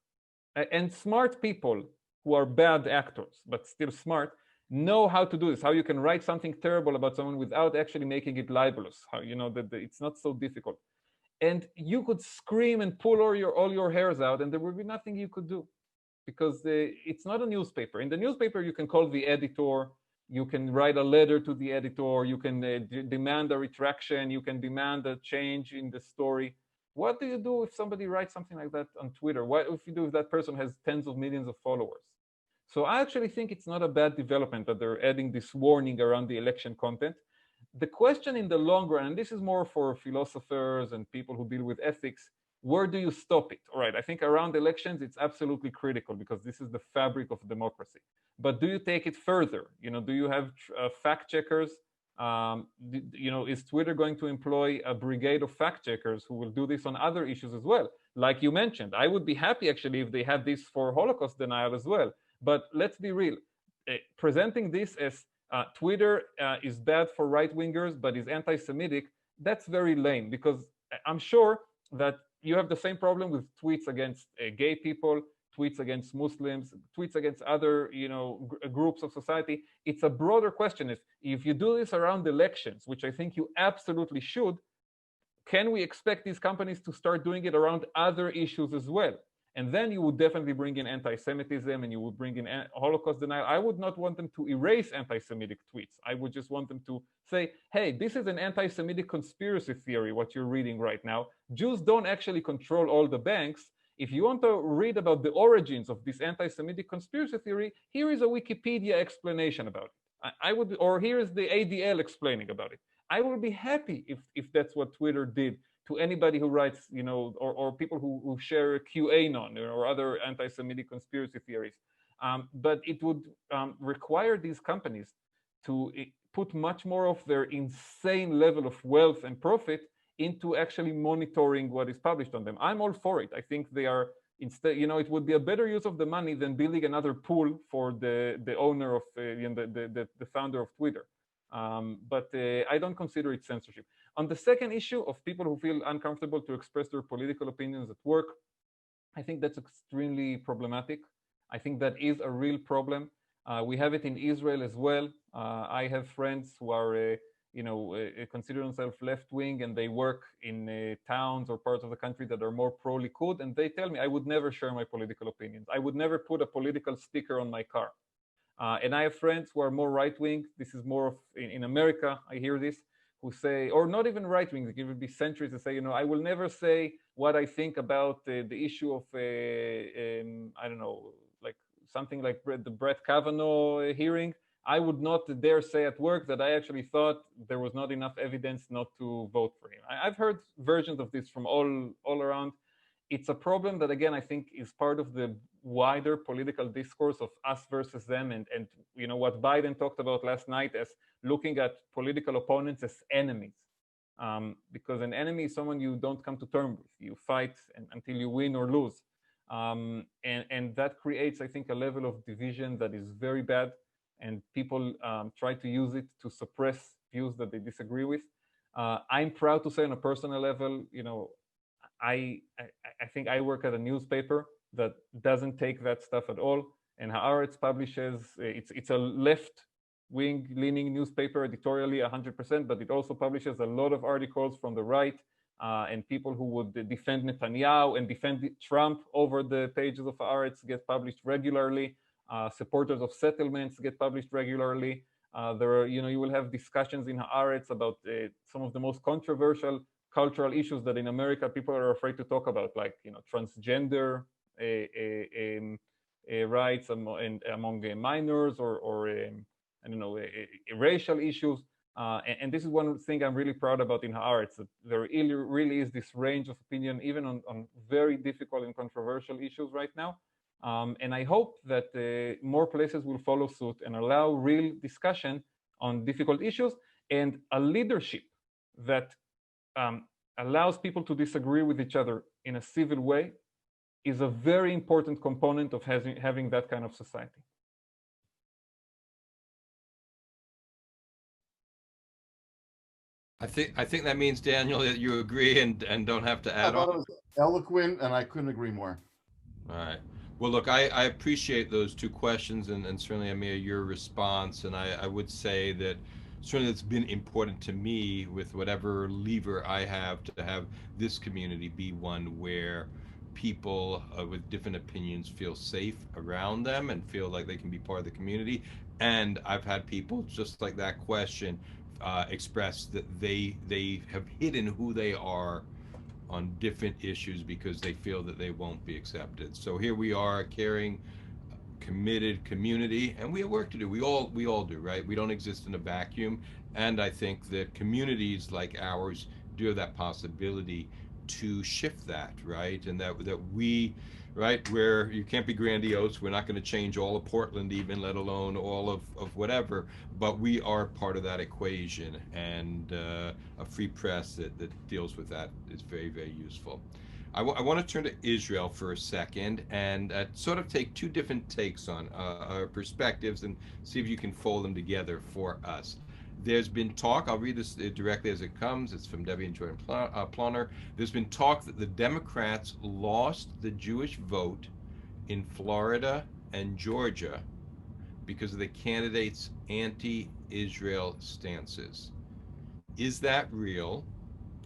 And smart people who are bad actors, but still smart, know how to do this, how you can write something terrible about someone without actually making it libelous, how that it's not so difficult. And you could scream and pull all your hairs out, and there would be nothing you could do, because it's not a newspaper. In the newspaper, you can call the editor, you can write a letter to the editor, you can demand a retraction, you can demand a change in the story. What do you do if somebody writes something like that on Twitter? What if you do if that person has tens of millions of followers? So I actually think it's not a bad development that they're adding this warning around the election content. The question in the long run, and this is more for philosophers and people who deal with ethics, where do you stop it? All right, I think around elections, it's absolutely critical because this is the fabric of democracy. But do you take it further? Do you have fact checkers? Is Twitter going to employ a brigade of fact checkers who will do this on other issues as well? Like you mentioned, I would be happy actually if they had this for Holocaust denial as well. But let's be real, presenting this as Twitter is bad for right-wingers, but is anti-Semitic, that's very lame, because I'm sure that you have the same problem with tweets against gay people, tweets against Muslims, tweets against other groups of society. It's a broader question. If you do this around elections, which I think you absolutely should, can we expect these companies to start doing it around other issues as well? And then you would definitely bring in anti-Semitism, and you would bring in Holocaust denial. I would not want them to erase anti-Semitic tweets. I would just want them to say, hey, this is an anti-Semitic conspiracy theory, what you're reading right now. Jews don't actually control all the banks. If you want to read about the origins of this anti-Semitic conspiracy theory, here is a Wikipedia explanation about it. Or here is the ADL explaining about it. I will be happy if that's what Twitter did to anybody who writes, or people who share QAnon or other anti-Semitic conspiracy theories. But it would require these companies to put much more of their insane level of wealth and profit into actually monitoring what is published on them. I'm all for it. I think they are, instead, it would be a better use of the money than building another pool for the owner of, the founder of Twitter. But I don't consider it censorship. On the second issue of people who feel uncomfortable to express their political opinions at work, I think that's extremely problematic. I think that is a real problem. We have it in Israel as well. I have friends who are, consider themselves left-wing, and they work in towns or parts of the country that are more pro-Likud, and they tell me I would never share my political opinions. I would never put a political sticker on my car. And I have friends who are more right-wing. This is more of, in America, I hear this, who say, or not even right-wing, it would be centrists to say, I will never say what I think about the issue of, I don't know, like something like the Brett Kavanaugh hearing. I would not dare say at work that I actually thought there was not enough evidence not to vote for him. I've heard versions of this from all around. It's a problem that, again, I think is part of the wider political discourse of us versus them, and what Biden talked about last night as looking at political opponents as enemies, because an enemy is someone you don't come to terms with. You fight until you win or lose, and that creates, I think, a level of division that is very bad, and people try to use it to suppress views that they disagree with. I'm proud to say, on a personal level, I think I work at a newspaper that doesn't take that stuff at all. And Haaretz publishes, it's a left-wing leaning newspaper editorially 100%, but it also publishes a lot of articles from the right and people who would defend Netanyahu and defend Trump over the pages of Haaretz get published regularly. Supporters of settlements get published regularly. There are, you will have discussions in Haaretz about some of the most controversial cultural issues that in America people are afraid to talk about, like transgender rights among minors, or I don't know, racial issues. And this is one thing I'm really proud about in Haaretz, that there really is this range of opinion, even on very difficult and controversial issues right now. And I hope that more places will follow suit and allow real discussion on difficult issues, and a leadership that allows people to disagree with each other in a civil way, is a very important component of having that kind of society. I think that means, Daniel, that you agree and don't have to I add thought on. it was eloquent, and I couldn't agree more. All right. Well, look, I appreciate those two questions and certainly, Amir, your response. And I would say that certainly it's been important to me with whatever lever I have to have this community be one where people with different opinions feel safe around them and feel like they can be part of the community. And I've had people just like that question express that they have hidden who they are on different issues because they feel that they won't be accepted. So here we are, caring, committed community, and we have work to do. We all do, right? We don't exist in a vacuum, and I think that communities like ours do have that possibility to shift that, right? And that we, right, where you can't be grandiose. We're not going to change all of Portland, even let alone all of whatever. But we are part of that equation, and a free press that deals with that is very, very useful. I want to turn to Israel for a second and sort of take two different takes on our perspectives and see if you can fold them together for us. There's been talk, I'll read this directly as it comes. It's from Debbie and Jordan Ploner. There's been talk that the Democrats lost the Jewish vote in Florida and Georgia because of the candidates' anti Israel stances. Is that real?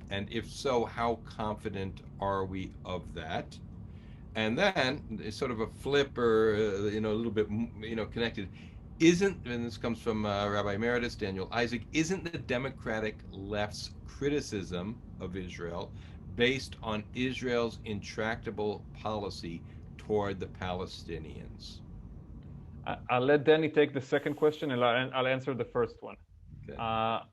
And if so, how confident are we of that? And then it's sort of a flip or, a little bit, connected. Isn't, and this comes from Rabbi Emeritus Daniel Isaac, isn't the Democratic left's criticism of Israel based on Israel's intractable policy toward the Palestinians? I'll let Danny take the second question, and I'll answer the first one. Okay.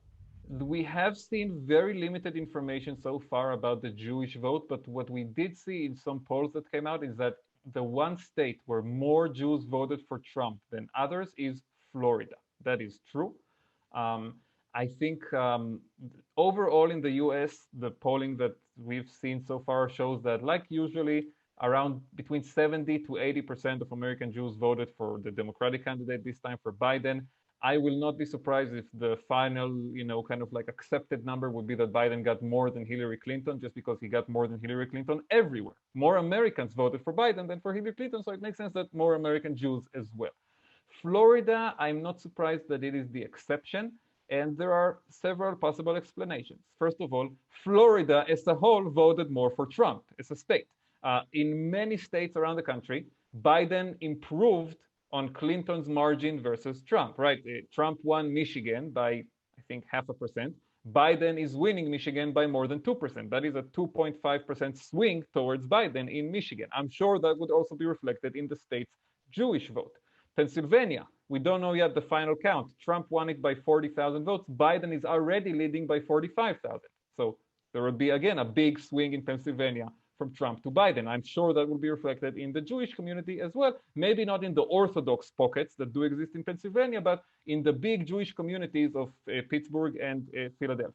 We have seen very limited information so far about the Jewish vote, but what we did see in some polls that came out is that the one state where more Jews voted for Trump than others is Florida. That is true. I think overall in the US, the polling that we've seen so far shows that, like usually, around between 70 to 80% of American Jews voted for the Democratic candidate this time, for Biden. I will not be surprised if the final, kind of like accepted number would be that Biden got more than Hillary Clinton, just because he got more than Hillary Clinton everywhere. More Americans voted for Biden than for Hillary Clinton, so it makes sense that more American Jews as well. Florida, I'm not surprised that it is the exception, and there are several possible explanations. First of all, Florida as a whole voted more for Trump as a state. In many states around the country, Biden improved on Clinton's margin versus Trump, right? Trump won Michigan by, I think, 0.5%. Biden is winning Michigan by more than 2%. That is a 2.5% swing towards Biden in Michigan. I'm sure that would also be reflected in the state's Jewish vote. Pennsylvania, we don't know yet the final count. Trump won it by 40,000 votes. Biden is already leading by 45,000. So there would be, again, a big swing in Pennsylvania from Trump to Biden. I'm sure that will be reflected in the Jewish community as well. Maybe not in the Orthodox pockets that do exist in Pennsylvania, but in the big Jewish communities of Pittsburgh and Philadelphia.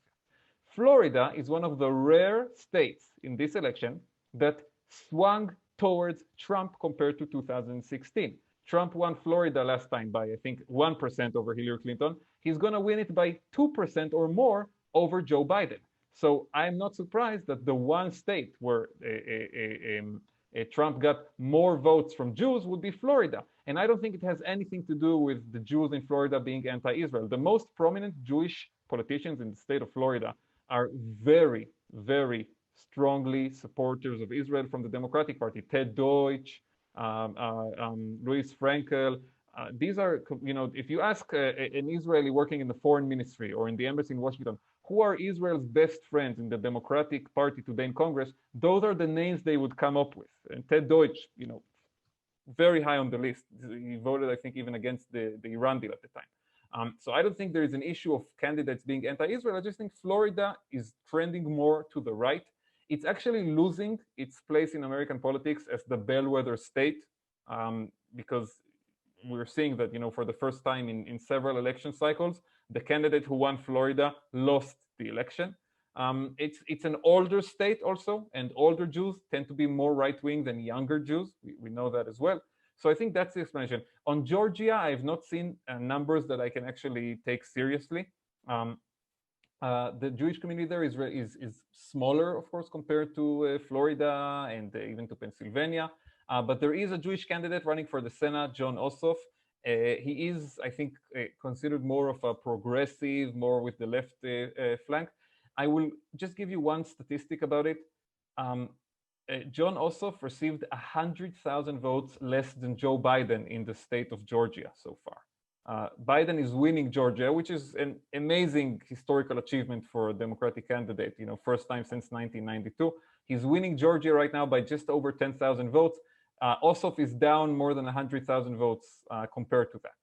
Florida is one of the rare states in this election that swung towards Trump compared to 2016. Trump won Florida last time by, I think, 1% over Hillary Clinton. He's going to win it by 2% or more over Joe Biden. So I'm not surprised that the one state where Trump got more votes from Jews would be Florida. And I don't think it has anything to do with the Jews in Florida being anti-Israel. The most prominent Jewish politicians in the state of Florida are very, very strongly supporters of Israel from the Democratic Party. Ted Deutsch, Louis Frankel. These are, if you ask an Israeli working in the foreign ministry or in the embassy in Washington, who are Israel's best friends in the Democratic Party today in Congress, those are the names they would come up with. And Ted Deutsch, very high on the list. He voted, I think, even against the Iran deal at the time. So I don't think there is an issue of candidates being anti-Israel. I just think Florida is trending more to the right. It's actually losing its place in American politics as the bellwether state, because we're seeing that, for the first time in several election cycles, the candidate who won Florida lost the election. It's an older state also, and older Jews tend to be more right-wing than younger Jews. We know that as well. So I think that's the explanation. On Georgia, I've not seen numbers that I can actually take seriously. The Jewish community there is smaller, of course, compared to Florida and even to Pennsylvania. But there is a Jewish candidate running for the Senate, John Ossoff. He is, I think, considered more of a progressive, more with the left flank. I will just give you one statistic about it. John Ossoff received 100,000 votes less than Joe Biden in the state of Georgia so far. Biden is winning Georgia, which is an amazing historical achievement for a Democratic candidate, first time since 1992. He's winning Georgia right now by just over 10,000 votes. Ossoff is down more than 100,000 votes compared to that.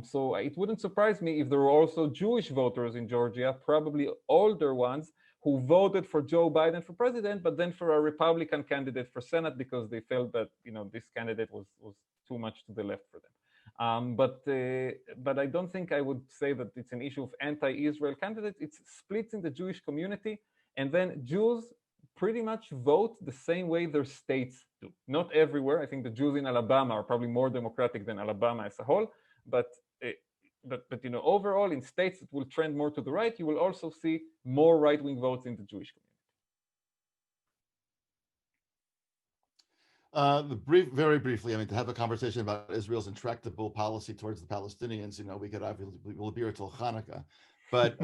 So it wouldn't surprise me if there were also Jewish voters in Georgia, probably older ones, who voted for Joe Biden for president, but then for a Republican candidate for Senate because they felt that this candidate was too much to the left for them. But I don't think I would say that it's an issue of anti-Israel candidates. It's splits in the Jewish community, and then Jews pretty much vote the same way their states do. Not everywhere. I think the Jews in Alabama are probably more democratic than Alabama as a whole, but overall in states that will trend more to the right, you will also see more right-wing votes in the Jewish community. Very briefly, to have a conversation about Israel's intractable policy towards the Palestinians, we could obviously we'll be here till Hanukkah, but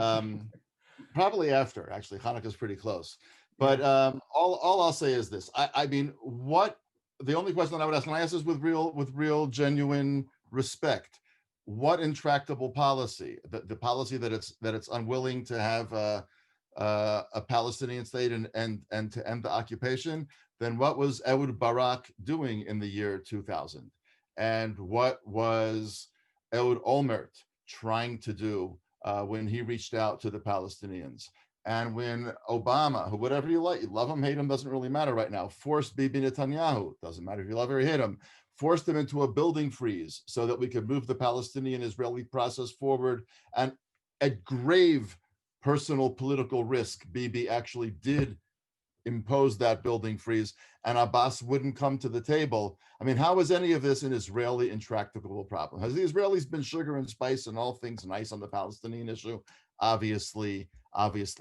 probably after. Actually, Hanukkah is pretty close. But all I'll say is this: what the only question that I would ask, and I ask this with real, genuine respect. What intractable policy? The policy that it's unwilling to have a Palestinian state and to end the occupation? Then what was Ehud Barak doing in the year 2000? And what was Ehud Olmert trying to do when he reached out to the Palestinians? And when Obama, who whatever you like, you love him, hate him, doesn't really matter right now, forced Bibi Netanyahu, doesn't matter if you love or hate him, forced him into a building freeze so that we could move the Palestinian-Israeli process forward. And at grave personal political risk, Bibi actually did impose that building freeze, and Abbas wouldn't come to the table. How is any of this an Israeli intractable problem? Has the Israelis been sugar and spice and all things nice on the Palestinian issue? Obviously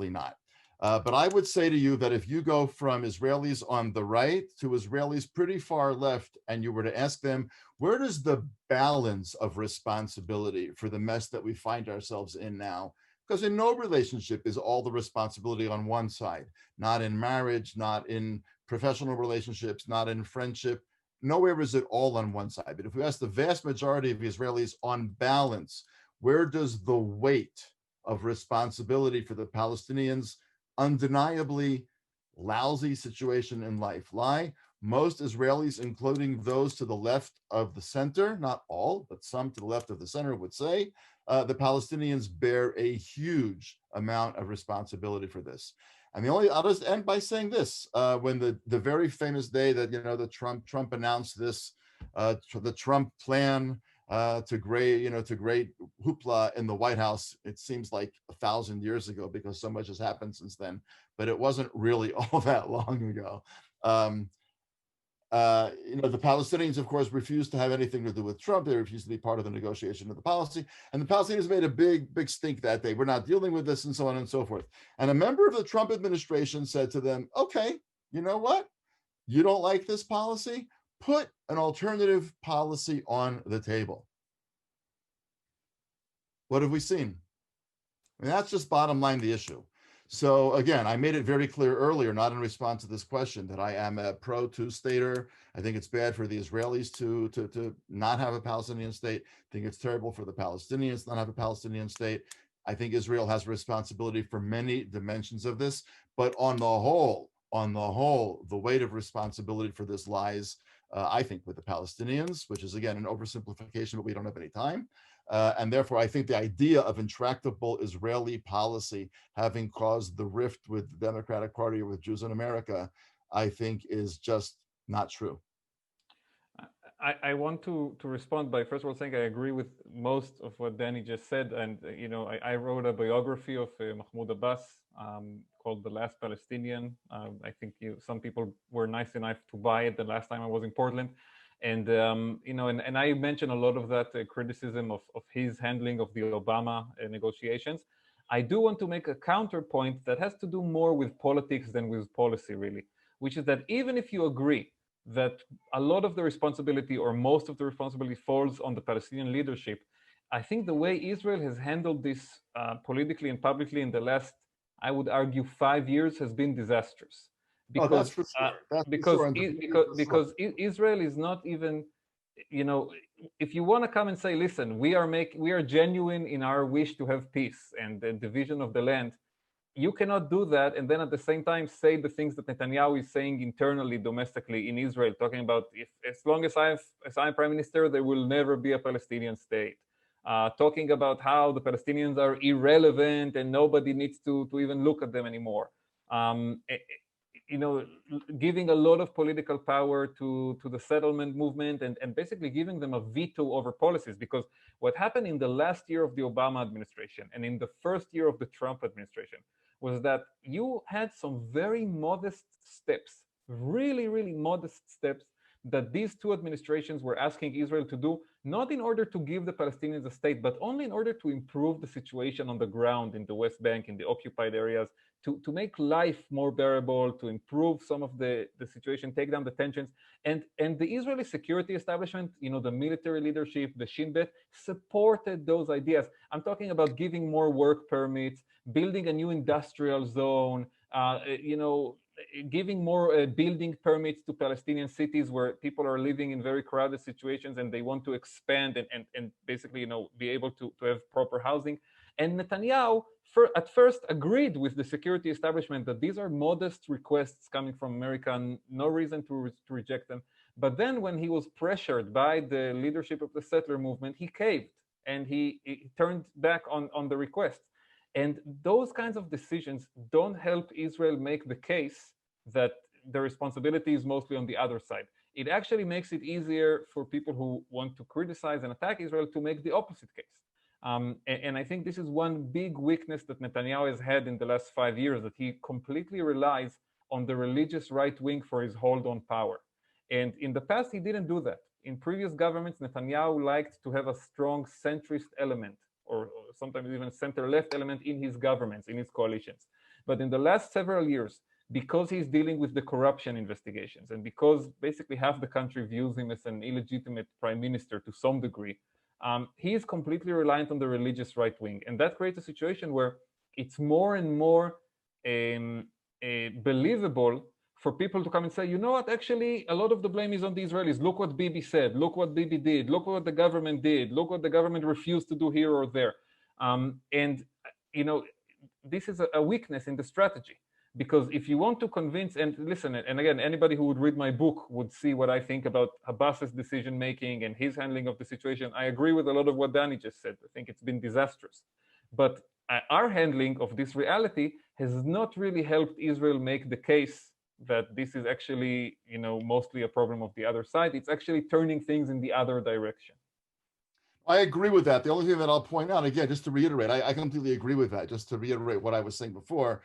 not. But I would say to you that if you go from Israelis on the right to Israelis pretty far left, and you were to ask them, where does the balance of responsibility for the mess that we find ourselves in now? Because in no relationship is all the responsibility on one side, not in marriage, not in professional relationships, not in friendship. Nowhere is it all on one side. But if we ask the vast majority of Israelis on balance, where does the weight of responsibility for the Palestinians' undeniably lousy situation in life lie? Most Israelis, including those to the left of the center, not all, but some to the left of the center, would say the Palestinians bear a huge amount of responsibility for this. And I'll just end by saying this: when the very famous day that the Trump announced this, the Trump plan to great hoopla in the White House, it seems like 1,000 years ago because so much has happened since then, but it wasn't really all that long ago. The Palestinians, of course, refused to have anything to do with Trump. They refused to be part of the negotiation of the policy. And the Palestinians made a big stink that day. We're not dealing with this, and so on and so forth. And a member of the Trump administration said to them, okay, you know what? You don't like this policy? Put an alternative policy on the table. What have we seen? That's just bottom line the issue. So again, I made it very clear earlier, not in response to this question, that I am a pro two-stater. I think it's bad for the Israelis to not have a Palestinian state. I think it's terrible for the Palestinians to not have a Palestinian state. I think Israel has a responsibility for many dimensions of this, but on the whole, the weight of responsibility for this lies, I think, with the Palestinians, which is again an oversimplification, but we don't have any time. And therefore, I think the idea of intractable Israeli policy having caused the rift with the Democratic Party or with Jews in America, I think is just not true. I want to respond by first of all saying I agree with most of what Danny just said. And, I wrote a biography of Mahmoud Abbas called The Last Palestinian. I think some people were nice enough to buy it the last time I was in Portland. And, and I mentioned a lot of that criticism of his handling of the Obama negotiations. I do want to make a counterpoint that has to do more with politics than with policy, really, which is that even if you agree that a lot of the responsibility or most of the responsibility falls on the Palestinian leadership, I think the way Israel has handled this politically and publicly in the last, I would argue, 5 years has been disastrous. Oh, that's for sure. That's for sure. Because Israel is not even, if you want to come and say, listen, we are genuine in our wish to have peace and the division of the land, you cannot do that and then at the same time say the things that Netanyahu is saying internally, domestically in Israel, talking about as long as I'm prime minister, there will never be a Palestinian state. Talking about how the Palestinians are irrelevant and nobody needs to even look at them anymore. Giving a lot of political power to the settlement movement and basically giving them a veto over policies. Because what happened in the last year of the Obama administration and in the first year of the Trump administration was that you had some very modest steps, really, really modest steps that these two administrations were asking Israel to do, not in order to give the Palestinians a state, but only in order to improve the situation on the ground in the West Bank, in the occupied areas, to make life more bearable, to improve some of the situation, take down the tensions. And the Israeli security establishment, the military leadership, the Shin Bet, supported those ideas. I'm talking about giving more work permits, building a new industrial zone, giving more building permits to Palestinian cities where people are living in very crowded situations and they want to expand and basically, be able to have proper housing. And Netanyahu at first agreed with the security establishment that these are modest requests coming from America and no reason to reject them. But then when he was pressured by the leadership of the settler movement, he caved and he turned back on the requests. And those kinds of decisions don't help Israel make the case that the responsibility is mostly on the other side. It actually makes it easier for people who want to criticize and attack Israel to make the opposite case. And I think this is one big weakness that Netanyahu has had in the last 5 years, that he completely relies on the religious right wing for his hold on power. And in the past, he didn't do that. In previous governments, Netanyahu liked to have a strong centrist element, or sometimes even center-left element in his governments, in his coalitions. But in the last several years, because he's dealing with the corruption investigations, and because basically half the country views him as an illegitimate prime minister to some degree, he is completely reliant on the religious right wing. And that creates a situation where it's more and more believable for people to come and say, you know what, actually, a lot of the blame is on the Israelis. Look what Bibi said. Look what Bibi did. Look what the government did. Look what the government refused to do here or there. This is a weakness in the strategy. Because if you want to convince, and listen, and again, anybody who would read my book would see what I think about Abbas's decision-making and his handling of the situation. I agree with a lot of what Danny just said. I think it's been disastrous. But our handling of this reality has not really helped Israel make the case that this is actually, mostly a problem of the other side. It's actually turning things in the other direction. I agree with that. The only thing that I'll point out, again, just to reiterate, I completely agree with that. Just to reiterate what I was saying before,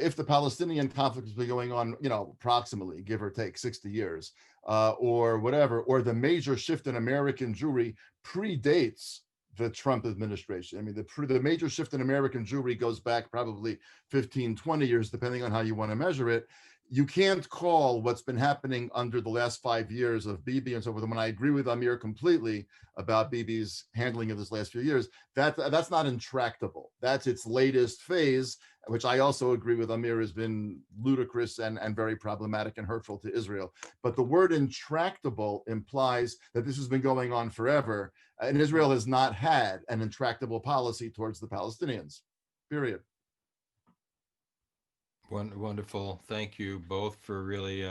if the Palestinian conflict has been going on, approximately, give or take 60 years, or whatever, or the major shift in American Jewry predates the Trump administration. I mean, the major shift in American Jewry goes back probably 15, 20 years, depending on how you want to measure it. You can't call what's been happening under the last 5 years of Bibi and so forth. And I agree with Amir completely about Bibi's handling of this last few years. That's not intractable. That's its latest phase, which I also agree with Amir has been ludicrous and very problematic and hurtful to Israel. But the word intractable implies that this has been going on forever, and Israel has not had an intractable policy towards the Palestinians, period. Wonderful. Thank you both for really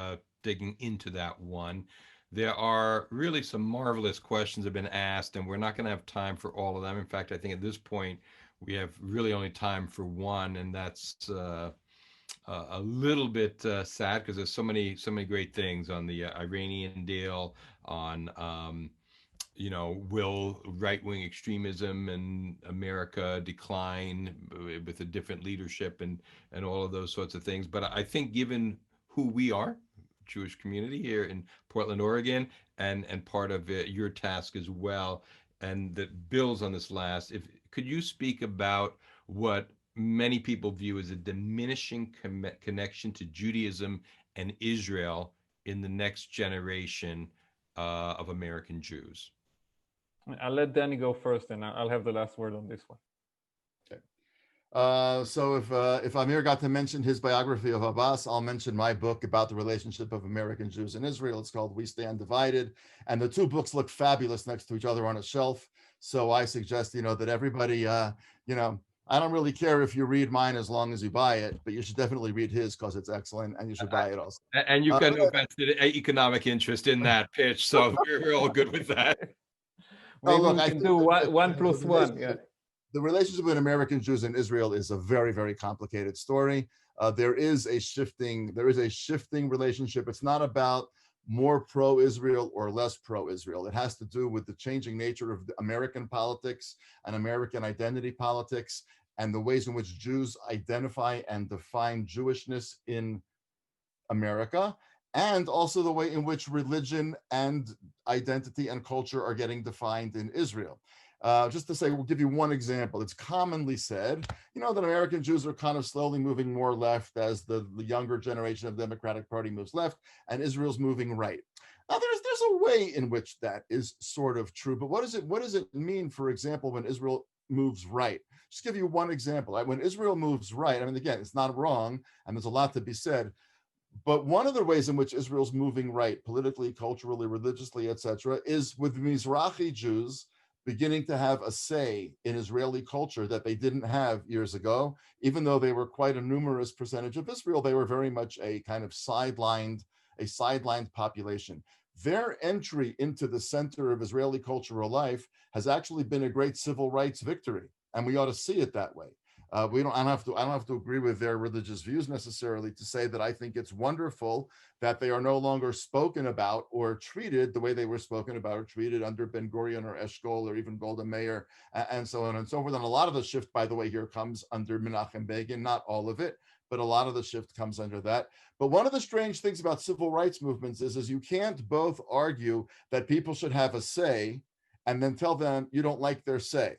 digging into that one. There are really some marvelous questions have been asked, and we're not going to have time for all of them. In fact, I think at this point, we have really only time for one, and that's a little bit sad because there's so many great things on the Iranian deal, on will right-wing extremism in America decline with a different leadership and all of those sorts of things. But I think given who we are, Jewish community here in Portland, Oregon, and part of your task as well, and that builds on this last, if could you speak about what many people view as a diminishing connection to Judaism and Israel in the next generation of American Jews? I'll let Danny go first, and I'll have the last word on this one. So if Amir got to mention his biography of Abbas, I'll mention my book about the relationship of American Jews and Israel. It's called We Stand Divided, and the two books look fabulous next to each other on a shelf. So I suggest that everybody I don't really care if you read mine as long as you buy it, but you should definitely read his because it's excellent, and you should buy it also. And you've got no vested economic interest in that pitch, so we're all good with that. Maybe we can do one plus one. Yeah. The relationship with American Jews and Israel is a very, very complicated story. There is a shifting relationship. It's not about more pro-Israel or less pro-Israel. It has to do with the changing nature of American politics and American identity politics and the ways in which Jews identify and define Jewishness in America, and also the way in which religion and identity and culture are getting defined in Israel. Just to say, we'll give you one example. It's commonly said, that American Jews are kind of slowly moving more left as the younger generation of the Democratic Party moves left, and Israel's moving right. Now, there's a way in which that is sort of true, but what does it mean, for example, when Israel moves right? Just give you one example. When Israel moves right, I mean, again, it's not wrong, and there's a lot to be said, but one of the ways in which Israel's moving right, politically, culturally, religiously, etc., is with Mizrahi Jews beginning to have a say in Israeli culture that they didn't have years ago. Even though they were quite a numerous percentage of Israel, they were very much a kind of sidelined population. Their entry into the center of Israeli cultural life has actually been a great civil rights victory, and we ought to see it that way. I don't have to agree with their religious views necessarily to say that I think it's wonderful that they are no longer spoken about or treated the way they were spoken about or treated under Ben Gurion or Eshkol or even Golda Meir and so on and so forth. And a lot of the shift, by the way, here comes under Menachem Begin, not all of it, but a lot of the shift comes under that. But one of the strange things about civil rights movements is you can't both argue that people should have a say and then tell them you don't like their say.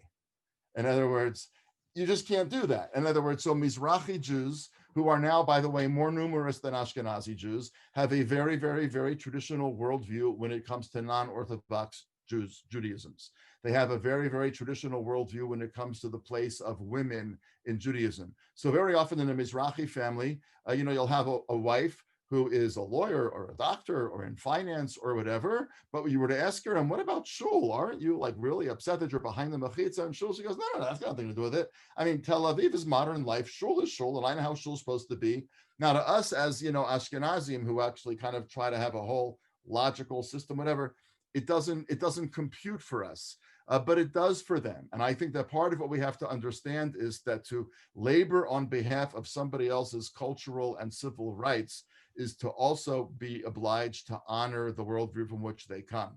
In other words, you just can't do that. In other words, so Mizrahi Jews, who are now, by the way, more numerous than Ashkenazi Jews, have a very, very, very traditional worldview when it comes to non-Orthodox Judaisms. They have a very, very traditional worldview when it comes to the place of women in Judaism. So very often in a Mizrahi family, you'll have a wife who is a lawyer or a doctor or in finance or whatever, but when you were to ask her, and what about shul? Aren't you like really upset that you're behind the mechitza and shul? She goes, no, that's got nothing to do with it. I mean, Tel Aviv is modern life. Shul is shul, and I know how shul's supposed to be. Now to us as, Ashkenazim who actually kind of try to have a whole logical system, whatever, it doesn't compute for us. But it does for them. And I think that part of what we have to understand is that to labor on behalf of somebody else's cultural and civil rights is to also be obliged to honor the worldview from which they come.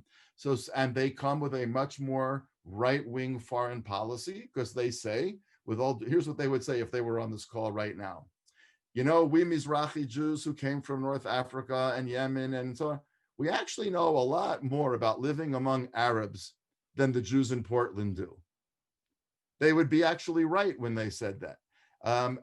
And they come with a much more right-wing foreign policy because they say, here's what they would say if they were on this call right now. We Mizrahi Jews who came from North Africa and Yemen and so on, we actually know a lot more about living among Arabs than the Jews in Portland do. They would be actually right when they said that.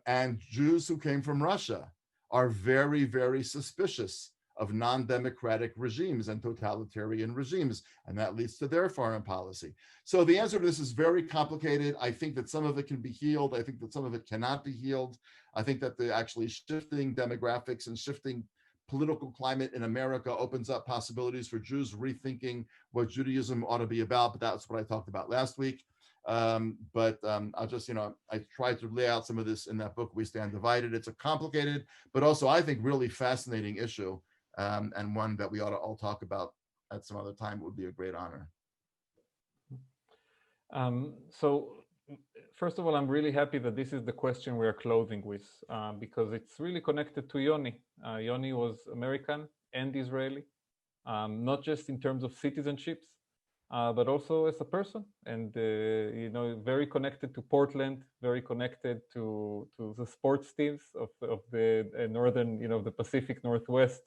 And Jews who came from Russia are very, very suspicious of non-democratic regimes and totalitarian regimes, and that leads to their foreign policy. So the answer to this is very complicated. I think that some of it can be healed. I think that some of it cannot be healed. I think that the actually shifting demographics and shifting political climate in America opens up possibilities for Jews rethinking what Judaism ought to be about, but that's what I talked about last week. I'll just, I tried to lay out some of this in that book, We Stand Divided. It's a complicated, but also I think really fascinating issue, and one that we ought to all talk about at some other time. It would be a great honor. So first of all, I'm really happy that this is the question we are closing with, because it's really connected to Yoni. Yoni was American and Israeli, not just in terms of citizenships, but also as a person, and very connected to Portland, very connected to the sports teams of the northern, the Pacific Northwest,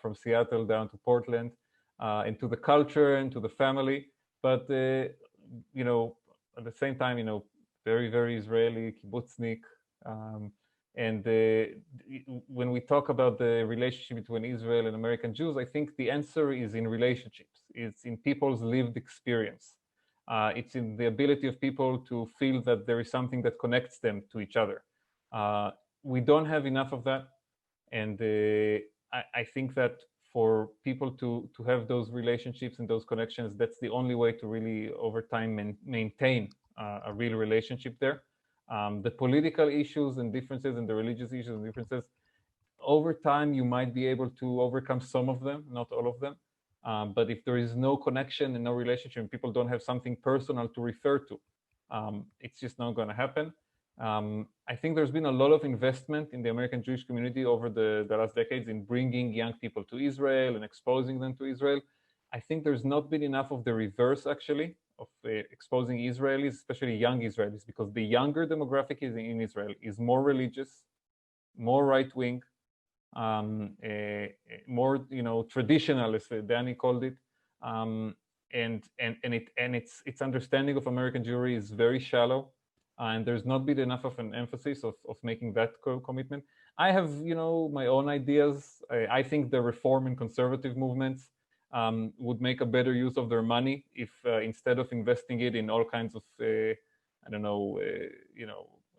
from Seattle down to Portland, and to the culture and to the family. But at the same time, very, very Israeli, kibbutznik. And when we talk about the relationship between Israel and American Jews, I think the answer is in relationships. It's in people's lived experience. It's in the ability of people to feel that there is something that connects them to each other. We don't have enough of that. And I think that for people to have those relationships and those connections, that's the only way to really, over time, maintain a real relationship there. The political issues and differences and the religious issues and differences, over time, you might be able to overcome some of them, not all of them. But if there is no connection and no relationship, and people don't have something personal to refer to, it's just not going to happen. I think there's been a lot of investment in the American Jewish community over the last decades in bringing young people to Israel and exposing them to Israel. I think there's not been enough of the reverse, actually, of exposing Israelis, especially young Israelis, because the younger demographic is in Israel is more religious, more right-wing, more traditional, as Danny called it, and its understanding of American Jewry is very shallow, and there's not been enough of an emphasis of making that commitment. I have my own ideas. I think the reform and conservative movements would make a better use of their money if instead of investing it in all kinds of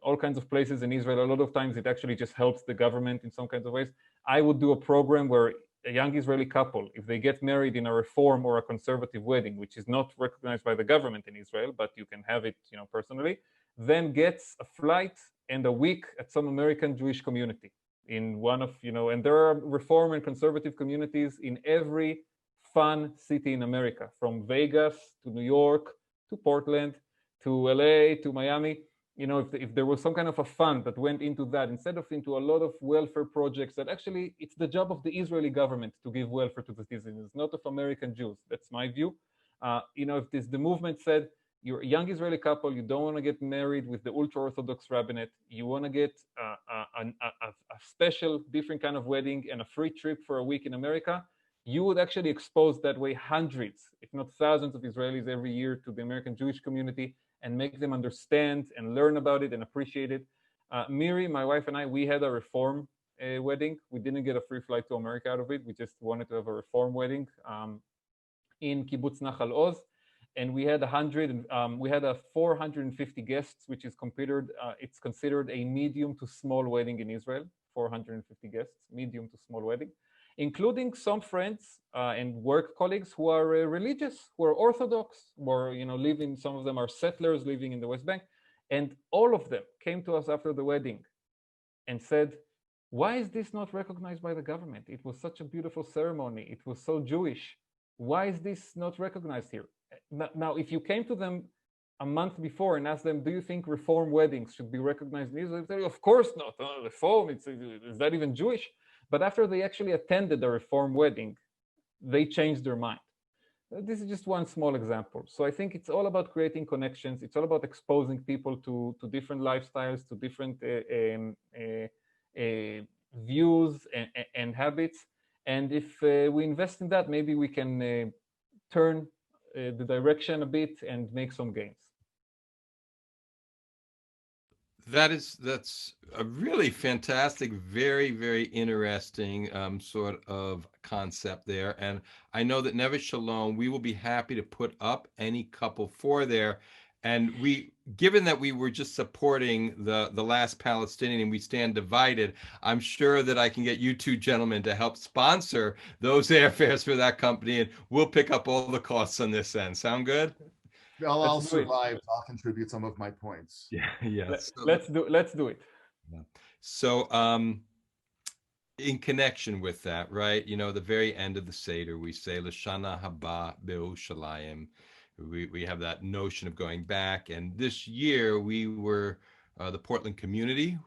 all kinds of places in Israel, a lot of times it actually just helps the government in some kinds of ways. I would do a program where a young Israeli couple, if they get married in a reform or a conservative wedding, which is not recognized by the government in Israel, but you can have it personally, then gets a flight and a week at some American Jewish community in one of, and there are reform and conservative communities in every fun city in America, from Vegas to New York to Portland to LA to Miami. If there was some kind of a fund that went into that instead of into a lot of welfare projects, that actually it's the job of the Israeli government to give welfare to the citizens, not of American Jews. That's my view. If the movement said, you're a young Israeli couple, you don't want to get married with the ultra-Orthodox rabbinate, you want to get a special, different kind of wedding and a free trip for a week in America, you would actually expose that way hundreds, if not thousands of Israelis every year to the American Jewish community and make them understand and learn about it and appreciate it. Miri, my wife, and I, we had a reform wedding. We didn't get a free flight to America out of it. We just wanted to have a reform wedding in Kibbutz Nachal Oz. And we had 450 guests, which is it's considered a medium to small wedding in Israel. 450 guests, medium to small wedding, including some friends and work colleagues who are religious, who are Orthodox, or some of them are settlers living in the West Bank, and all of them came to us after the wedding and said, "Why is this not recognized by the government? It was such a beautiful ceremony. It was so Jewish. Why is this not recognized here?" Now, if you came to them a month before and asked them, "Do you think reform weddings should be recognized in Israel?" They say, "Of course not. Reform, is that even Jewish?" But after they actually attended a reform wedding, they changed their mind. This is just one small example. So I think it's all about creating connections. It's all about exposing people to different lifestyles, to different views and habits. And if we invest in that, maybe we can turn the direction a bit and make some gains. That's a really fantastic, very, very interesting sort of concept there. And I know that Neveh Shalom, we will be happy to put up any couple for there. And given that we were just supporting the last Palestinian and we stand divided, I'm sure that I can get you two gentlemen to help sponsor those airfares for that company, and we'll pick up all the costs on this end. Sound good? I'll survive. I'll contribute some of my points. Yeah, yes. Let's do it. Yeah. So, in connection with that, right? The very end of the Seder, we say L'Shana Haba Be'Ushalayim. We have that notion of going back, and this year we were the Portland community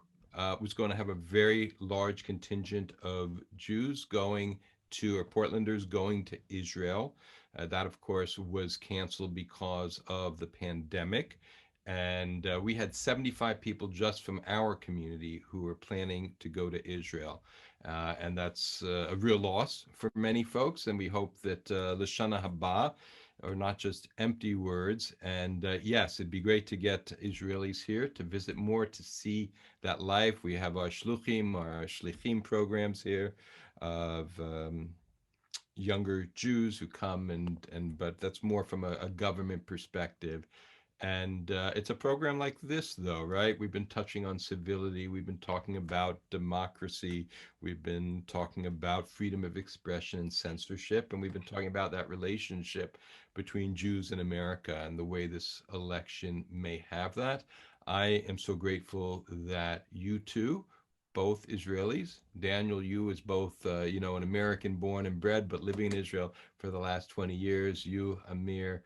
was going to have a very large contingent of Jews going to, or Portlanders going to Israel. That, of course, was canceled because of the pandemic. And we had 75 people just from our community who were planning to go to Israel. And that's a real loss for many folks. And we hope that L'Shana Haba are not just empty words. And yes, it'd be great to get Israelis here to visit more, to see that life. We have our shluchim, our shlichim programs here of younger Jews who come, but that's more from a government perspective. And it's a program like this, though, right? We've been touching on civility. We've been talking about democracy. We've been talking about freedom of expression and censorship. And we've been talking about that relationship between Jews and America and the way this election may have that. I am so grateful that you two, both Israelis, Daniel, you is both, an American born and bred, but living in Israel for the last 20 years. You, Amir,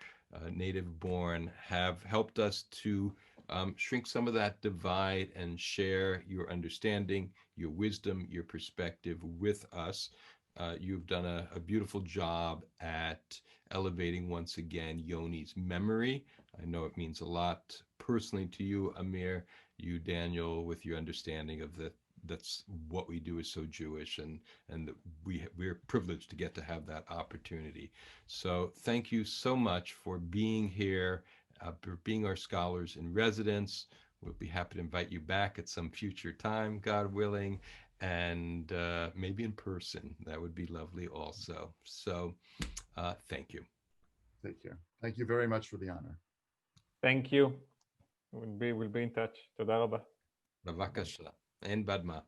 native born, have helped us to shrink some of that divide and share your understanding, your wisdom, your perspective with us. You've done a beautiful job at elevating once again Yoni's memory. I know it means a lot personally to you, Amir. You, Daniel, with your understanding of that's what we do is so Jewish, and we're privileged to get to have that opportunity. So thank you so much for being here, for being our scholars in residence. We'll be happy to invite you back at some future time, God willing, and maybe in person. That would be lovely also. So thank you. Take care. Thank you very much for the honor. Thank you. We'll be in touch. Toda rabba. Bavakasha and Badma.